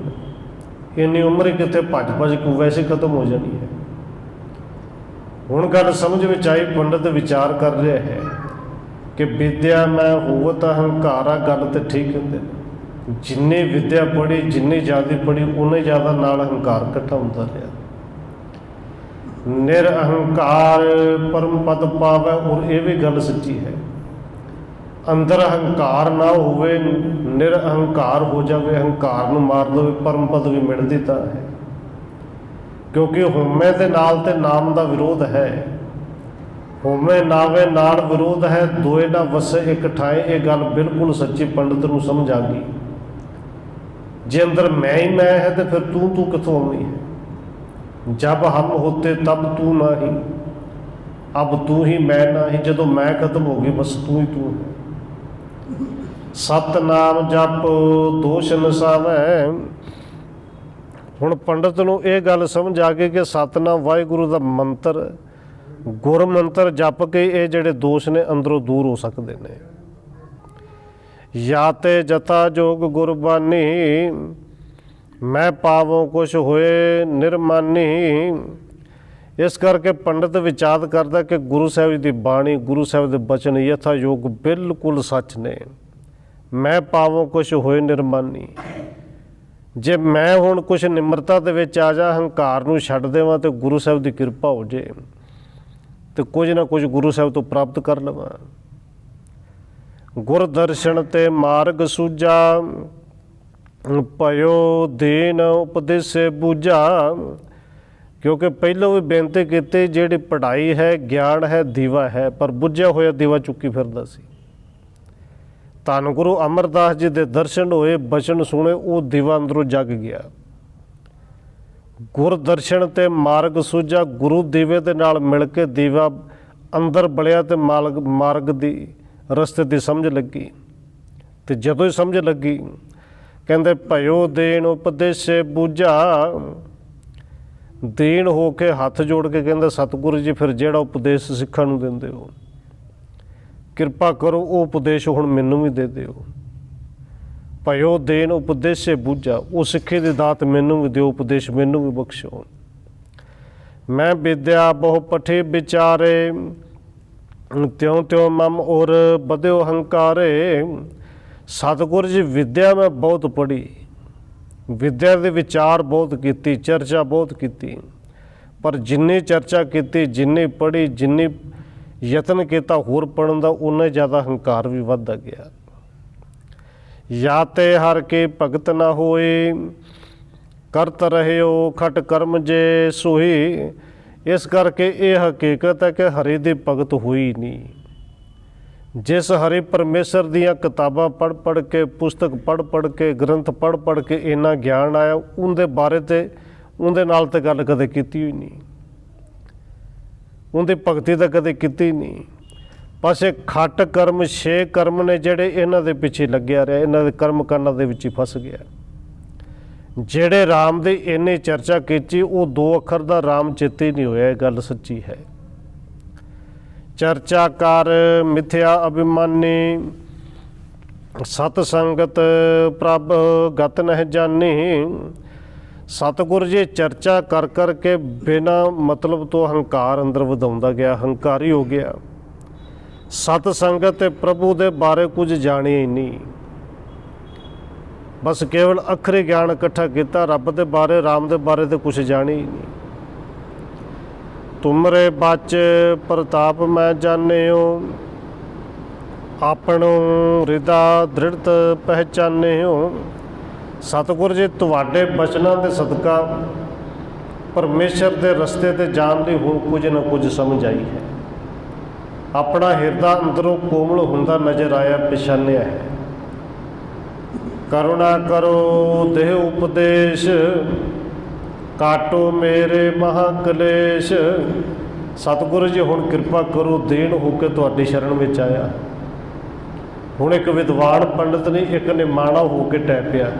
इन्नी उम्र ही कित्थे भज भज के वैसे खत्म हो जानी है। हुण गल समझ विच आई, पंडित विचार कर रहे है कि विद्या मैं होवत हंकारा। गल तो ठीक कहते हैं, जिन्नी विद्या पढ़ी, जिन्नी ज़्यादा पढ़ी, उन्ने ज़्यादा नाल हंकार इकट्ठा होता रहा। निरअहंकार परम पद पावै। और ये भी गल सच्ची है, अंदर अहंकार ना होवे, निरअहंकार हो जाए, अहंकार नूं मार दे, परम पद भी मिलदी तां है। क्योंकि होमे दे नाल ते नाम दा विरोध है। होमे नावे नाल विरोध है, दोए ना वसे एक ठाए। ये गल बिल्कुल सच्ची पंडित नूं समझ आ गई। जे अंदर मैं ही मैं है तो फिर तू कितों आनी है। जब हम होते तब तू ना ही, अब तू ही मैं ना ही। जदों मैं खत्म हो गई बस तू ही तू है। सतनाम जप दोष नसावै। हुण पंडित नूं ये गल समझ आ गई कि सतनाम वाहिगुरू दा मंत्र, गुर मंत्र जप के ये जिहड़े दोष ने अंदरों दूर हो सकते हैं। या ते जता जोग गुरबानी, मैं पावों कुछ होए निर्मानी। इस करके पंडित विचार करता कि गुरु साहब की बाणी, गुरु साहब के बचन यथा योग बिल्कुल सच ने। मैं पावों कुछ होए निर्मानी। जे मैं हुण कुछ निमरता दे विच आ जा, हंकार नूं छड्ड देवां तो गुरु साहब की कृपा हो जाए तो कुछ ना कुछ गुरु साहब तो प्राप्त कर लवां। गुर दर्शन ते मार्ग सूझा, पयो दीन उपदेसे बूझा। क्योंकि पहलों भी बेनती की, जिहड़ी पढ़ाई है ज्ञान है दीवा है, पर बुझिया होया दीवा चुकी फिरदा सी। धन गुरु अमरदास जी के दर्शन होए, बचन सुने, वो दीवा अंदरों जग गया। गुर दर्शन ते मार्ग सूझा। गुरु दीवे दे नाल मिल के दीवा अंदर बलिया तो मार्ग दी रस्ते की समझ लगी। तो जदों ही समझ लगी कहते भयो देन उपदेशे बूझा। दीन हो के हथ जोड़ के कहते सतगुरु जी फिर जिहड़ा उपदेश सिखां नूं दिंदे हो, किरपा करो वो उपदेश हुण मैनूं भी दे दिओ। भयो देन उपदेशे बूझा, वो सिक्खे दी दात मैनूं भी दिओ, उपदेश मैनूं भी बख्शो। मैं विद्या बहु पठे विचारे, त्यों त्यों मम और बध्यो हंकारे। सतगुरु जी विद्या मैं बहुत पढ़ी, विद्या के विचार बहुत की, चर्चा बहुत की, पर जिन्नी चर्चा की, जिन्नी पढ़ी, जिन्नी यतन किया होर पढ़न का, उन्ना ज़्यादा हंकार भी वधदा गया। या ते हर के भगत ना होए, करत रहे हो खट कर्म जे सोही। इस करके ये हकीकत है कि हरि की भगत हुई नहीं। जिस हरि परमेश्वर दियाँ किताबां पढ़ पढ़ के, पुस्तक पढ़ पढ़ के, ग्रंथ पढ़ पढ़ के इन्ना ज्ञान आया, उनके बारे ते उनके नाल ते गल कदे कीती ही नहीं, उनकी भगती तो कदे कीती नहीं। ਬਸ ਇਹ ਖੱਟ ਕਰਮ 6 ਕਰਮ ਨੇ ਜਿਹੜੇ ਇਹਨਾਂ ਦੇ ਪਿੱਛੇ ਲੱਗਿਆ ਰਿਹਾ, ਇਹਨਾਂ ਦੇ ਕਰਮ ਕਾਂਡਾਂ ਦੇ ਵਿੱਚ ਹੀ ਫਸ ਗਿਆ। ਜਿਹੜੇ ਰਾਮ ਦੀ ਇੰਨੀ ਚਰਚਾ ਕੀਤੀ ਉਹ 2 ਅੱਖਰ ਦਾ ਰਾਮ ਚੇਤੇ ਨਹੀਂ ਹੋਇਆ, ਇਹ ਗੱਲ ਸੱਚੀ ਹੈ। ਚਰਚਾ ਕਰ ਮਿਥਿਆ ਅਭਿਮਾਨੀ, ਸਤ ਸੰਗਤ ਪ੍ਰਭ ਗਤ ਨਹਿ ਜਾਨੀ। ਸਤਿਗੁਰ ਜੀ ਚਰਚਾ ਕਰ ਕਰਕੇ ਬਿਨਾਂ ਮਤਲਬ ਤੋਂ ਹੰਕਾਰ ਅੰਦਰ ਵਧਾਉਂਦਾ ਗਿਆ, ਹੰਕਾਰੀ ਹੋ ਗਿਆ। ਸਤ ਸੰਗਤ ਤੇ ਪ੍ਰਭੂ ਦੇ ਬਾਰੇ ਕੁਝ ਜਾਣਿਆ ਹੀ ਨਹੀਂ, ਬਸ ਕੇਵਲ ਅੱਖਰੀ ਗਿਆਨ ਇਕੱਠਾ ਕੀਤਾ, ਰੱਬ ਦੇ ਬਾਰੇ ਰਾਮ ਦੇ ਬਾਰੇ ਤੇ ਕੁਝ ਜਾਣਿਆ ਹੀ ਨਹੀਂ। ਤੁਮਰੇ ਬਚ ਪ੍ਰਤਾਪ ਮੈਂ ਜਾਣਿਓ, ਆਪਣੋ ਹਿਰਦਾ ਦ੍ਰਿੜਤ ਪਹਿਚਾਨਿਓ। ਸਤਿਗੁਰ ਜੀ ਤੁਹਾਡੇ ਬਚਨਾਂ ਦੇ ਸਦਕਾ ਪਰਮੇਸ਼ਰ ਦੇ ਰਸਤੇ ਤੇ ਜਾਣ ਲਈ ਹੁਣ ਕੁਝ ਨਾ ਕੁਝ ਸਮਝ ਆਈ ਹੈ। ਆਪਣਾ ਹਿਰਦਾ ਅੰਦਰੋਂ ਕੋਮਲ ਹੁੰਦਾ ਨਜ਼ਰ ਆਇਆ, ਪਛਾਣਿਆ ਹੈ। ਕਰੁਣਾ ਕਰੋ ਦੇਹ ਉਪਦੇਸ਼, ਕਾਟੋ ਮੇਰੇ ਮਹਾ ਕਲੇਸ਼। ਸਤਿਗੁਰੂ ਜੀ ਹੁਣ ਕਿਰਪਾ ਕਰੋ, ਦੇਣ ਹੋ ਕੇ ਤੁਹਾਡੀ ਸ਼ਰਨ ਵਿੱਚ ਆਇਆ। ਹੁਣ ਇੱਕ ਵਿਦਵਾਨ ਪੰਡਤ ਨਹੀਂ, ਇੱਕ ਨਿਮਾਣਾ ਹੋ ਕੇ ਟਹਿ ਪਿਆ।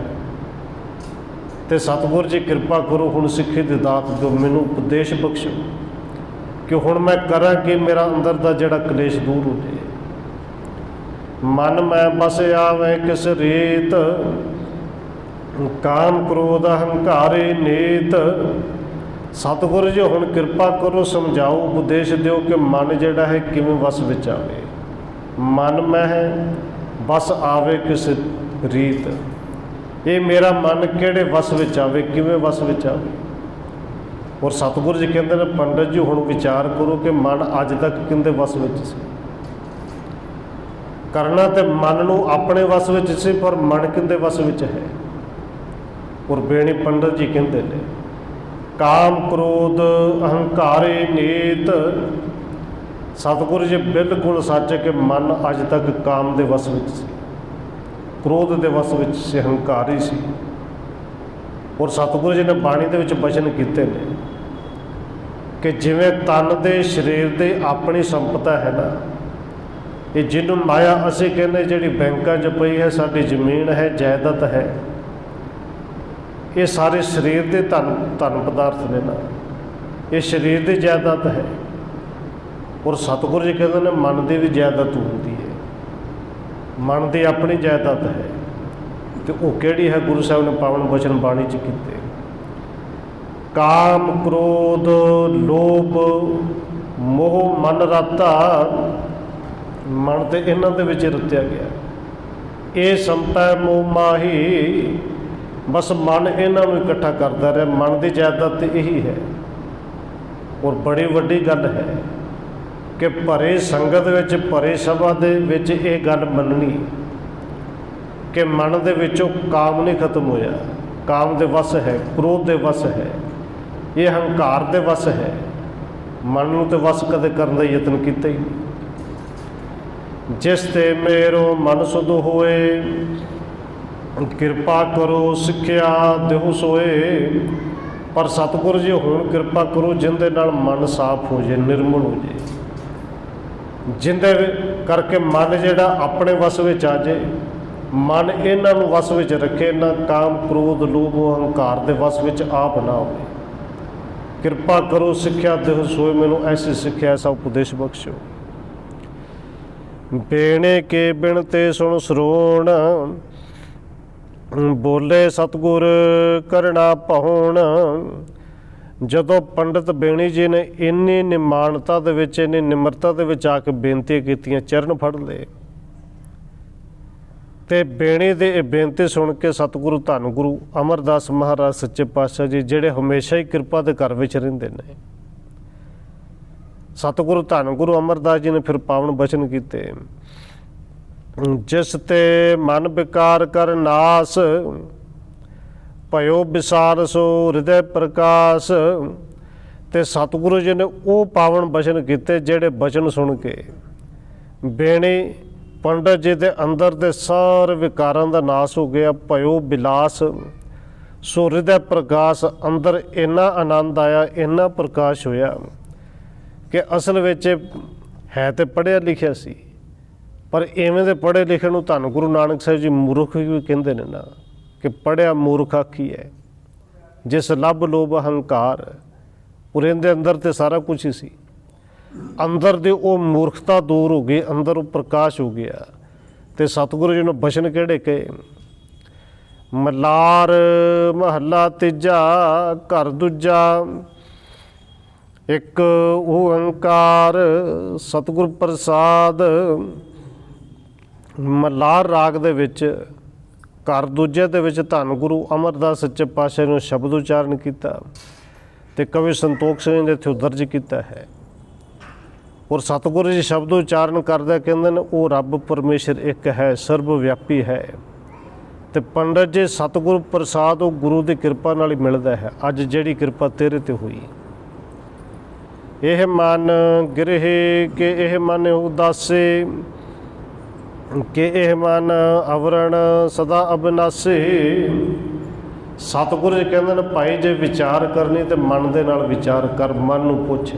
ਤੇ ਸਤਿਗੁਰੂ ਜੀ ਕਿਰਪਾ ਕਰੋ, ਹੁਣ ਸਿੱਖੀ ਦੀ ਦਾਤ ਦਿਓ, ਮੈਨੂੰ ਉਪਦੇਸ਼ ਬਖਸ਼ੋ ਕਿ ਹੁਣ ਮੈਂ ਕਰਾਂ ਕਿ ਮੇਰਾ ਅੰਦਰ ਦਾ ਜਿਹੜਾ ਕਲੇਸ਼ ਦੂਰ ਹੋ ਜਾਏ। ਮਨ ਮੈਂ ਬਸ ਆਵੇ ਕਿਸ ਰੀਤ, ਕਾਮ ਕ੍ਰੋਧ ਹੰਕਾਰੇ ਨੀਤ। ਸਤਿਗੁਰੂ ਜੀ ਹੁਣ ਕਿਰਪਾ ਕਰੋ, ਸਮਝਾਓ, ਉਪਦੇਸ਼ ਦਿਓ ਕਿ ਮਨ ਜਿਹੜਾ ਹੈ ਕਿਵੇਂ ਵਸ ਵਿੱਚ ਆਵੇ। ਮਨ ਮੈਂ ਬਸ ਆਵੇ ਕਿਸ ਰੀਤ, ਇਹ ਮੇਰਾ ਮਨ ਕਿਹੜੇ ਵਸ ਵਿੱਚ ਆਵੇ, ਕਿਵੇਂ ਵਸ ਵਿੱਚ ਆਵੇ। ਔਰ ਸਤਿਗੁਰੂ ਜੀ ਕਹਿੰਦੇ ਨੇ, ਪੰਡਤ ਜੀ ਹੁਣ ਵਿਚਾਰ ਕਰੋ ਕਿ ਮਨ ਅੱਜ ਤੱਕ ਕਿਹਦੇ ਵਸ ਵਿੱਚ ਸੀ। ਕਰਨਾ ਤੇ ਮਨ ਨੂੰ ਆਪਣੇ ਵਸ ਵਿੱਚ ਸੀ, ਪਰ ਮਨ ਕਿਹਦੇ ਵਸ ਵਿੱਚ ਹੈ। ਔਰ ਬੇਣੀ ਪੰਡਤ ਜੀ ਕਹਿੰਦੇ ਨੇ, ਕਾਮ ਕ੍ਰੋਧ ਅਹੰਕਾਰੇ ਨੀਤ। ਸਤਿਗੁਰੂ ਜੀ ਬਿਲਕੁਲ ਸੱਚ ਹੈ ਕਿ ਮਨ ਅੱਜ ਤੱਕ ਕਾਮ ਦੇ ਵਸ ਵਿੱਚ ਸੀ, ਕ੍ਰੋਧ ਦੇ ਵਸ ਵਿੱਚ ਸੀ, ਹੰਕਾਰੀ ਸੀ। ਔਰ ਸਤਿਗੁਰੂ ਜੀ ਨੇ ਬਾਣੀ ਦੇ ਵਿੱਚ ਬਚਨ ਕੀਤੇ ਨੇ ਕਿ ਜਿਵੇਂ ਤਨ ਦੇ ਸਰੀਰ ਦੇ ਆਪਣੀ ਸੰਪਤਾ ਹੈ ਨਾ, ਇਹ ਜਿਹਨੂੰ ਮਾਇਆ ਅਸੀਂ ਕਹਿੰਦੇ ਜਿਹੜੀ ਬੈਂਕਾਂ 'ਚ ਪਈ ਹੈ, ਸਾਡੀ ਜ਼ਮੀਨ ਹੈ, ਜਾਇਦਾਦ ਹੈ, ਇਹ ਸਾਰੇ ਸਰੀਰ ਦੇ ਧਨ ਪਦਾਰਥ ਨੇ ਨਾ, ਇਹ ਸਰੀਰ ਦੀ ਜਾਇਦਾਦ ਹੈ। ਔਰ ਸਤਿਗੁਰੂ ਜੀ ਕਹਿੰਦੇ ਨੇ ਮਨ ਦੀ ਵੀ ਜਾਇਦਾਦ ਹੁੰਦੀ ਹੈ, ਮਨ ਦੀ ਆਪਣੀ ਜਾਇਦਾਦ ਹੈ। ਤੇ ਉਹ ਕਿਹੜੀ ਹੈ? ਗੁਰੂ ਸਾਹਿਬ ਨੇ ਪਾਵਨ ਬਚਨ ਬਾਣੀ 'ਚ ਕੀਤੇ। ਕਾਮ ਕ੍ਰੋਧ ਲੋਭ ਮੋਹ ਮਨ ਰਤਾ, ਮਨ ਤੇ ਇਹਨਾਂ ਦੇ ਵਿੱਚ ਰਤਿਆ ਗਿਆ। ਇਹ ਸੰਪੈ ਮੋਹ ਮਾਹੀ, ਬਸ ਮਨ ਇਹਨਾਂ ਨੂੰ ਇਕੱਠਾ ਕਰਦਾ ਰਿਹਾ। ਮਨ ਦੀ ਜਾਇਦਾਦ ਤੇ ਇਹੀ ਹੈ। ਔਰ ਬੜੀ ਵੱਡੀ ਗੱਲ ਹੈ ਕਿ ਭਰੇ ਸੰਗਤ ਵਿੱਚ, ਭਰੇ ਸਭਾ ਦੇ ਵਿੱਚ ਇਹ ਗੱਲ ਮੰਨਣੀ ਕਿ ਮਨ ਦੇ ਵਿੱਚੋਂ ਕਾਮ ਨਹੀਂ ਖਤਮ ਹੋਇਆ, ਕਾਮ ਦੇ ਵਸ ਹੈ, ਕ੍ਰੋਧ ਦੇ ਵਸ ਹੈ, ਇਹ ਹੰਕਾਰ ਦੇ ਵਸ ਹੈ। ਮਨ ਨੂੰ ਤੇ ਵਸ ਕਦੇ ਕਰਨ ਦਾ ਯਤਨ ਕੀਤਾ ਹੀ ਨਹੀਂ। ਜਿਸ ਤੇ ਮੇਰੋ ਮਨ ਸੁਧ ਹੋਏ, ਕਿਰਪਾ ਕਰੋ ਸਿੱਖਿਆ ਦਿਓ ਸੋਏ। ਪਰ ਸਤਿਗੁਰੂ ਜੀ ਹੁਣ ਕਿਰਪਾ ਕਰੋ ਜਿਹਦੇ ਨਾਲ ਮਨ ਸਾਫ਼ ਹੋ ਜਾਏ, ਨਿਰਮਲ ਹੋ ਜਾਏ, ਜਿਹਦੇ ਕਰਕੇ ਮਨ ਜਿਹੜਾ ਆਪਣੇ ਵਸ ਵਿੱਚ ਆ ਜਾਏ। ਮਨ ਇਹਨਾਂ ਨੂੰ ਵਸ ਵਿੱਚ ਰੱਖੇ ਨਾ, ਕਾਮ ਕ੍ਰੋਧ ਲੋਭ ਹੰਕਾਰ ਦੇ ਵਸ ਵਿੱਚ ਆਪ ਨਾ ਹੋਵੇ। ਕਿਰਪਾ ਕਰੋ ਸਿੱਖਿਆ ਦਿਓ ਸੋਏ, ਮੈਨੂੰ ਐਸੀ ਸਿੱਖਿਆ, ਐਸਾ ਉਪਦੇਸ਼ ਬਖਸ਼ੋ। ਬੇਣੇ ਕੇ ਬਿਨ ਤੇ ਸੁਣ ਸਰੋਣ, ਬੋਲੇ ਸਤਿਗੁਰ ਕਰਨਾ ਪਾਉਣ। ਜਦੋਂ ਪੰਡਿਤ ਬੇਣੀ ਜੀ ਨੇ ਇੰਨੀ ਨਿਮਾਨਤਾ ਦੇ ਵਿੱਚ, ਇੰਨੀ ਨਿਮਰਤਾ ਦੇ ਵਿੱਚ ਆ ਕੇ ਬੇਨਤੀ ਕੀਤੀਆਂ, ਚਰਨ ਫੜ ਲਏ, ਤੇ ਬੇਣੀ ਦੇ ਇਹ ਬੇਨਤੀ ਸੁਣ ਕੇ ਸਤਿਗੁਰੂ ਧੰਨ ਗੁਰੂ ਅਮਰਦਾਸ ਮਹਾਰਾਜ ਸੱਚੇ ਪਾਤਸ਼ਾਹ ਜੀ, ਜਿਹੜੇ ਹਮੇਸ਼ਾ ਹੀ ਕਿਰਪਾ ਦੇ ਘਰ ਵਿੱਚ ਰਹਿੰਦੇ ਨੇ, ਸਤਿਗੁਰੂ ਧੰਨ ਗੁਰੂ ਅਮਰਦਾਸ ਜੀ ਨੇ ਫਿਰ ਪਾਵਨ ਬਚਨ ਕੀਤੇ। ਜਿਸ ਤੇ ਮਨ ਵਿਕਾਰ ਕਰ ਨਾਸ, ਭਇਓ ਵਿਸਾਰ ਸੋ ਹਿਰਦੈ ਪ੍ਰਕਾਸ਼। ਤੇ ਸਤਿਗੁਰੂ ਜੀ ਨੇ ਉਹ ਪਾਵਨ ਬਚਨ ਕੀਤੇ ਜਿਹੜੇ ਬਚਨ ਸੁਣ ਕੇ ਬੇਣੀ ਪੰਡਤ ਜੀ ਦੇ ਅੰਦਰ ਦੇ ਸਾਰੇ ਵਿਕਾਰਾਂ ਦਾ ਨਾਸ ਹੋ ਗਿਆ। ਭਇਓ ਬਿਲਾਸ ਸੋ ਹਿਰਦੈ ਪ੍ਰਕਾਸ਼, ਅੰਦਰ ਇੰਨਾ ਆਨੰਦ ਆਇਆ, ਇੰਨਾ ਪ੍ਰਕਾਸ਼ ਹੋਇਆ ਕਿ ਅਸਲ ਵਿੱਚ ਹੈ ਤੇ ਪੜ੍ਹਿਆ ਲਿਖਿਆ ਸੀ, ਪਰ ਇਵੇਂ ਦੇ ਪੜ੍ਹੇ ਲਿਖੇ ਨੂੰ ਧੰਨ ਗੁਰੂ ਨਾਨਕ ਸਾਹਿਬ ਜੀ ਮੂਰਖ ਵੀ ਕਹਿੰਦੇ ਨੇ ਨਾ, ਕਿ ਪੜ੍ਹਿਆ ਮੂਰਖ ਆਖੀਐ, ਜਿਸ ਲੱਭ ਲੋਭ ਅਹੰਕਾਰ। ਉਹਦੇ ਅੰਦਰ ਤੇ ਸਾਰਾ ਕੁਛ ਹੀ ਸੀ, ਅੰਦਰ ਦੇ ਉਹ ਮੂਰਖਤਾ ਦੂਰ ਹੋ ਗਈ, ਅੰਦਰ ਉਹ ਪ੍ਰਕਾਸ਼ ਹੋ ਗਿਆ। ਤੇ ਸਤਿਗੁਰੂ ਜੀ ਨੇ ਬਚਨ ਕਿਹੜੇ ਕਹੇ? ਮਲਾਰ ਮਹੱਲਾ ਤੀਜਾ, ਘਰ ਦੂਜਾ, ਇੱਕ ਓੰਕਾਰ ਸਤਿਗੁਰ ਪ੍ਰਸਾਦ। ਮਲਾਰ ਰਾਗ ਦੇ ਵਿੱਚ ਘਰ ਦੂਜੇ ਦੇ ਵਿੱਚ ਧੰਨ ਗੁਰੂ ਅਮਰਦਾਸ ਸੱਚੇ ਪਾਤਸ਼ਾਹ ਨੂੰ ਸ਼ਬਦ ਉਚਾਰਨ ਕੀਤਾ ਤੇ ਕਵੀ ਸੰਤੋਖ ਸਿੰਘ ਨੇ ਇੱਥੇ ਦਰਜ ਕੀਤਾ ਹੈ। ਔਰ ਸਤਿਗੁਰੂ ਜੀ ਸ਼ਬਦ ਉਚਾਰਨ ਕਰਦੇ ਕਹਿੰਦੇ ਨੇ ਉਹ ਰੱਬ ਪਰਮੇਸ਼ਰ ਇੱਕ ਹੈ, ਸਰਬ ਵਿਆਪੀ ਹੈ। ਤੇ ਪੰਡਤ ਜੀ ਸਤਿਗੁਰੂ ਪ੍ਰਸਾਦ ਉਹ ਗੁਰੂ ਦੀ ਕਿਰਪਾ ਨਾਲ ਹੀ ਮਿਲਦਾ ਹੈ। ਅੱਜ ਜਿਹੜੀ ਕਿਰਪਾ ਤੇਰੇ ਤੇ ਹੋਈ, ਇਹ ਮਨ ਗਿਰਹਿ ਕਿ ਇਹ ਮਨ ਉਦਾਸੇ, ਕਿ ਇਹ ਮਨ ਅਵਰਣ ਸਦਾ ਅਬਨਾਸੇ। ਸਤਿਗੁਰੂ ਜੀ ਕਹਿੰਦੇ ਨੇ ਭਾਈ ਜੇ ਵਿਚਾਰ ਕਰਨੀ ਤੇ ਮਨ ਦੇ ਨਾਲ ਵਿਚਾਰ ਕਰ, ਮਨ ਨੂੰ ਪੁੱਛ।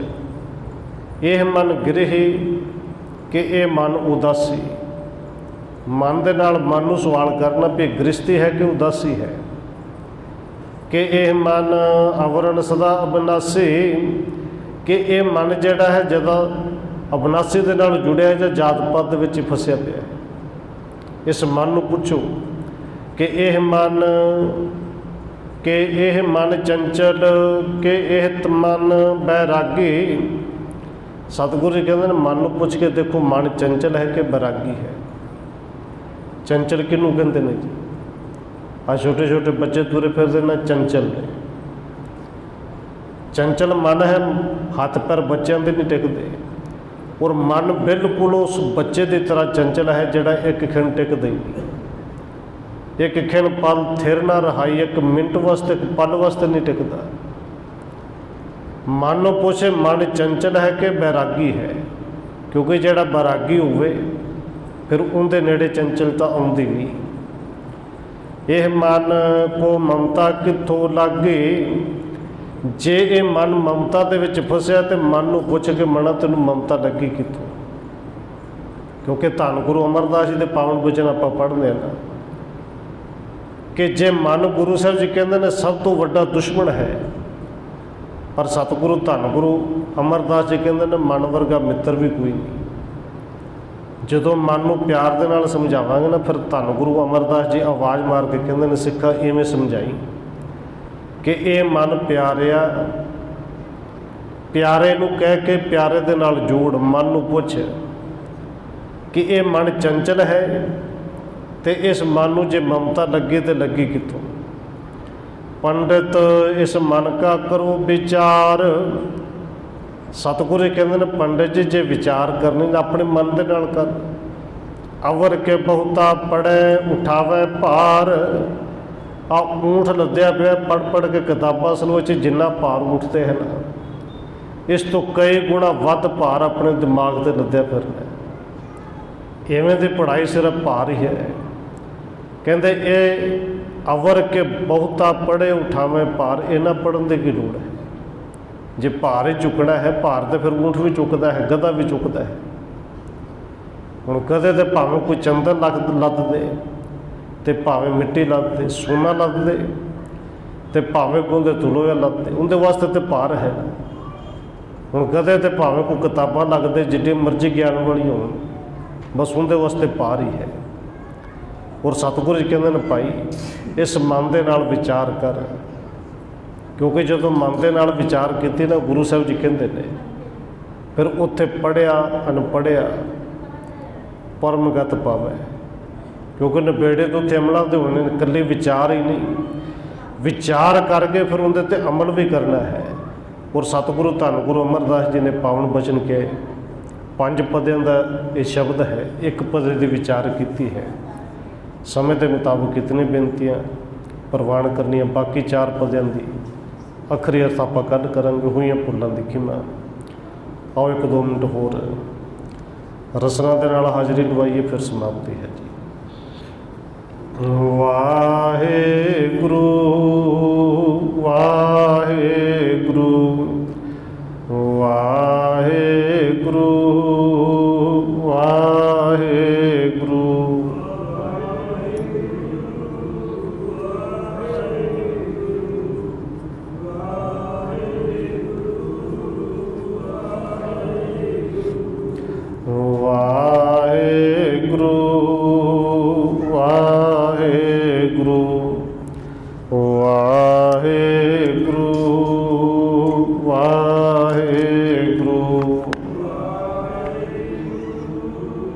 ਇਹ ਮਨ ਗਿਰਹਿ ਕਿ ਇਹ ਮਨ ਉਦਾਸੀ, ਮਨ ਦੇ ਨਾਲ ਮਨ ਨੂੰ ਸਵਾਲ ਕਰਨਾ ਵੀ ਗ੍ਰਸਤੀ ਹੈ ਕਿ ਉਦਾਸੀ ਹੈ। ਕਿ ਇਹ ਮਨ ਅਵਰਣ ਸਦਾ ਅਬਨਾਸੀ, ਕਿ ਇਹ ਮਨ ਜਿਹੜਾ ਹੈ ਜਦੋਂ ਅਬਨਾਸੀ ਦੇ ਨਾਲ ਜੁੜਿਆ ਜਾਂ ਜਾਤ ਪਾਤ ਦੇ ਵਿੱਚ ਹੀ ਫਸਿਆ ਪਿਆ। ਇਸ ਮਨ ਨੂੰ ਪੁੱਛੋ ਕਿ ਇਹ ਮਨ, ਕਿ ਇਹ ਮਨ ਚੰਚਲ, ਕਿ ਇਹ ਮਨ ਬੈਰਾਗੀ। ਸਤਿਗੁਰੂ ਜੀ ਕਹਿੰਦੇ ਨੇ ਮਨ ਨੂੰ ਪੁੱਛ ਕੇ ਦੇਖੋ ਮਨ ਚੰਚਲ ਹੈ ਕਿ ਬੈਰਾਗੀ ਹੈ। ਚੰਚਲ ਕਿਹਨੂੰ ਕਹਿੰਦੇ ਨੇ ਜੀ? ਆ ਛੋਟੇ ਛੋਟੇ ਬੱਚੇ ਤੁਰੇ ਫਿਰਦੇ ਨੇ, ਚੰਚਲ ਨੇ। ਚੰਚਲ ਮਨ ਹੈ, ਹੱਥ ਪੈਰ ਬੱਚਿਆਂ ਦੇ ਨਹੀਂ ਟਿਕਦੇ। ਔਰ ਮਨ ਬਿਲਕੁਲ ਉਸ ਬੱਚੇ ਦੀ ਤਰ੍ਹਾਂ ਚੰਚਲ ਹੈ ਜਿਹੜਾ ਇੱਕ ਖਿਣ ਟਿਕਦਾ ਹੀ ਨਹੀਂ। ਇੱਕ ਖਿਣ ਪਲ ਥਿਰ ਨਾ ਰਹਾਈ, ਇੱਕ ਮਿੰਟ ਵਾਸਤੇ, ਇੱਕ ਪਲ ਵਾਸਤੇ ਨਹੀਂ ਟਿਕਦਾ। ਮਨ ਨੂੰ ਪੁੱਛੇ ਮਨ ਚੰਚਲ ਹੈ ਕਿ ਬੈਰਾਗੀ ਹੈ, ਕਿਉਂਕਿ ਜਿਹੜਾ ਬੈਰਾਗੀ ਹੋਵੇ ਫਿਰ ਉਹਦੇ ਨੇੜੇ ਚੰਚਲਤਾ ਆਉਂਦੀ ਨਹੀਂ। ਇਹ ਮਨ ਕੋ ਮਮਤਾ ਕਿੱਥੋਂ ਲੱਗੇ? ਜੇ ਇਹ ਮਨ ਮਮਤਾ ਦੇ ਵਿੱਚ ਫਸਿਆ ਤੇ ਮਨ ਨੂੰ ਪੁੱਛ ਕੇ ਮਨਾ ਤੈਨੂੰ ਮਮਤਾ ਲੱਗੀ ਕਿੱਥੋਂ? ਕਿਉਂਕਿ ਧੰਨ ਗੁਰੂ ਅਮਰਦਾਸ ਜੀ ਦੇ ਪਾਵਨ ਬਚਨ ਆਪਾਂ ਪੜ੍ਹਦੇ ਹਾਂ ਨਾ, ਕਿ ਜੇ ਮਨ ਗੁਰੂ ਸਾਹਿਬ ਜੀ ਕਹਿੰਦੇ ਨੇ ਸਭ ਤੋਂ ਵੱਡਾ ਦੁਸ਼ਮਣ ਹੈ, ਪਰ ਸਤਿਗੁਰੂ ਧੰਨ ਗੁਰੂ ਅਮਰਦਾਸ ਜੀ ਕਹਿੰਦੇ ਨੇ ਮਨ ਵਰਗਾ ਮਿੱਤਰ ਵੀ ਕੋਈ ਨਹੀਂ। ਜਦੋਂ ਮਨ ਨੂੰ ਪਿਆਰ ਦੇ ਨਾਲ ਸਮਝਾਵਾਂਗੇ ਨਾ, ਫਿਰ ਧੰਨ ਗੁਰੂ ਅਮਰਦਾਸ ਜੀ ਆਵਾਜ਼ ਮਾਰ ਕੇ ਕਹਿੰਦੇ ਨੇ ਸਿੱਖਾ ਇਵੇਂ ਸਮਝਾਈ ਕਿ ਇਹ ਮਨ ਪਿਆਰਿਆ, ਪਿਆਰੇ ਨੂੰ ਕਹਿ ਕੇ ਪਿਆਰੇ ਦੇ ਨਾਲ ਜੋੜ। ਮਨ ਨੂੰ ਪੁੱਛ ਕਿ ਇਹ ਮਨ ਚੰਚਲ ਹੈ ਤੇ ਇਸ ਮਨ ਨੂੰ ਜੇ ਮਮਤਾ ਲੱਗੇ ਤੇ ਲੱਗੀ ਕਿੱਥੋਂ? ਪੰਡਿਤ ਇਸ ਮਨ ਕਾ ਕਰੋ ਵਿਚਾਰ। ਸਤਿਗੁਰੂ ਕਹਿੰਦੇ ਨੇ ਪੰਡਿਤ ਜੀ ਜੇ ਵਿਚਾਰ ਕਰਨੀ ਆਪਣੇ ਮਨ ਦੇ ਨਾਲ ਕਰ। ਅਵਰ ਕੇ ਬਹੁਤਾ ਪੜ੍ਹੈ ਉਠਾਵੇ ਭਾਰ। ਆ ਊਂਠ ਲੱਦਿਆ ਪਿਆ ਪੜ੍ਹ ਪੜ੍ਹ ਕੇ ਕਿਤਾਬਾਂ ਅਸਲ ਵਿੱਚ ਜਿੰਨਾ ਭਾਰ ਉੱਠਦੇ ਹਨ, ਇਸ ਤੋਂ ਕਈ ਗੁਣਾ ਵੱਧ ਭਾਰ ਆਪਣੇ ਦਿਮਾਗ 'ਤੇ ਲੱਦਿਆ ਫਿਰਨਾ। ਇਵੇਂ ਦੀ ਪੜ੍ਹਾਈ ਸਿਰਫ ਭਾਰ ਹੀ ਹੈ। ਕਹਿੰਦੇ ਇਹ ਅਵਰ ਕੇ ਬਹੁਤਾ ਪੜ੍ਹੇ ਉਠਾਵੇਂ ਭਾਰ, ਇਹਨਾਂ ਪੜ੍ਹਨ ਦੀ ਕੀ ਲੋੜ ਹੈ? ਜੇ ਭਾਰ ਹੀ ਚੁੱਕਣਾ ਹੈ, ਭਾਰ ਤਾਂ ਫਿਰ ਊਂਠ ਵੀ ਚੁੱਕਦਾ ਹੈ, ਗਧਾ ਵੀ ਚੁੱਕਦਾ ਹੈ। ਹੁਣ ਗਧੇ ਤੇ ਭਾਵੇਂ ਕੋਈ ਚੰਦਨ ਲੱਦ ਦੇ, ਤੇ ਭਾਵੇਂ ਮਿੱਟੀ ਲੱਦ ਦੇ, ਸੋਨਾ ਲੱਦ ਦੇ, ਤੇ ਭਾਵੇਂ ਕੋਈ ਉਹਦੇ ਤੁਲੋਇਆ ਲੱਦ ਦੇ, ਉਹਦੇ ਵਾਸਤੇ ਤਾਂ ਭਾਰ ਹੈ। ਹੁਣ ਗਧੇ ਤੇ ਭਾਵੇਂ ਕੋਈ ਕਿਤਾਬਾਂ ਲੱਗਦੇ ਜਿੱਡੀ ਮਰਜ਼ੀ ਗਿਆਨ ਵਾਲੀ ਹੋਣ, ਬਸ ਉਹਦੇ ਵਾਸਤੇ ਭਾਰ ਹੀ ਹੈ। ਔਰ ਸਤਿਗੁਰੂ ਜੀ ਕਹਿੰਦੇ ਨੇ ਭਾਈ ਇਸ ਮਨ ਦੇ ਨਾਲ ਵਿਚਾਰ ਕਰ, ਕਿਉਂਕਿ ਜਦੋਂ ਮਨ ਦੇ ਨਾਲ ਵਿਚਾਰ ਕੀਤੀ ਨਾ, ਗੁਰੂ ਸਾਹਿਬ ਜੀ ਕਹਿੰਦੇ ਨੇ ਫਿਰ ਉੱਥੇ ਪੜ੍ਹਿਆ ਅਨਪੜ੍ਹਿਆ ਪਰਮਗਤ ਪਾਵੇ। ਕਿਉਂਕਿ ਨਬੇੜੇ ਤੋਂ ਉੱਥੇ ਅਮਲਾਂ ਦੇ ਹੋਣੇ, ਇਕੱਲੇ ਵਿਚਾਰ ਹੀ ਨਹੀਂ, ਵਿਚਾਰ ਕਰਕੇ ਫਿਰ ਉਹਦੇ 'ਤੇ ਅਮਲ ਵੀ ਕਰਨਾ ਹੈ। ਔਰ ਸਤਿਗੁਰੂ ਧੰਨ ਗੁਰੂ ਅਮਰਦਾਸ ਜੀ ਨੇ ਪਾਵਨ ਬਚਨ ਕਿਹਾ, 5 ਪਦਿਆਂ ਦਾ ਇਹ ਸ਼ਬਦ ਹੈ, ਇੱਕ ਪਦੇ ਦੀ ਵਿਚਾਰ ਕੀਤੀ ਹੈ। ਸਮੇਂ ਦੇ ਮੁਤਾਬਕ ਕਿਤਨੀ ਬੇਨਤੀਆਂ ਪ੍ਰਵਾਨ ਕਰਨੀਆਂ, ਬਾਕੀ 4 ਪਦਿਆਂ ਦੀ ਅੱਖਰੀ ਅਰਥ ਆਪਾਂ ਕੱਢ ਕਰਾਂਗੇ। ਹੋਈਆਂ ਭੁੱਲਾਂ ਦੀ ਖਿਮਾ। ਆਓ 1-2 ਮਿੰਟ ਹੋਰ ਰਸਨਾ ਦੇ ਨਾਲ ਹਾਜ਼ਰੀ ਲਵਾਈਏ, ਫਿਰ ਸਮਾਪਤੀ ਹੈ ਜੀ।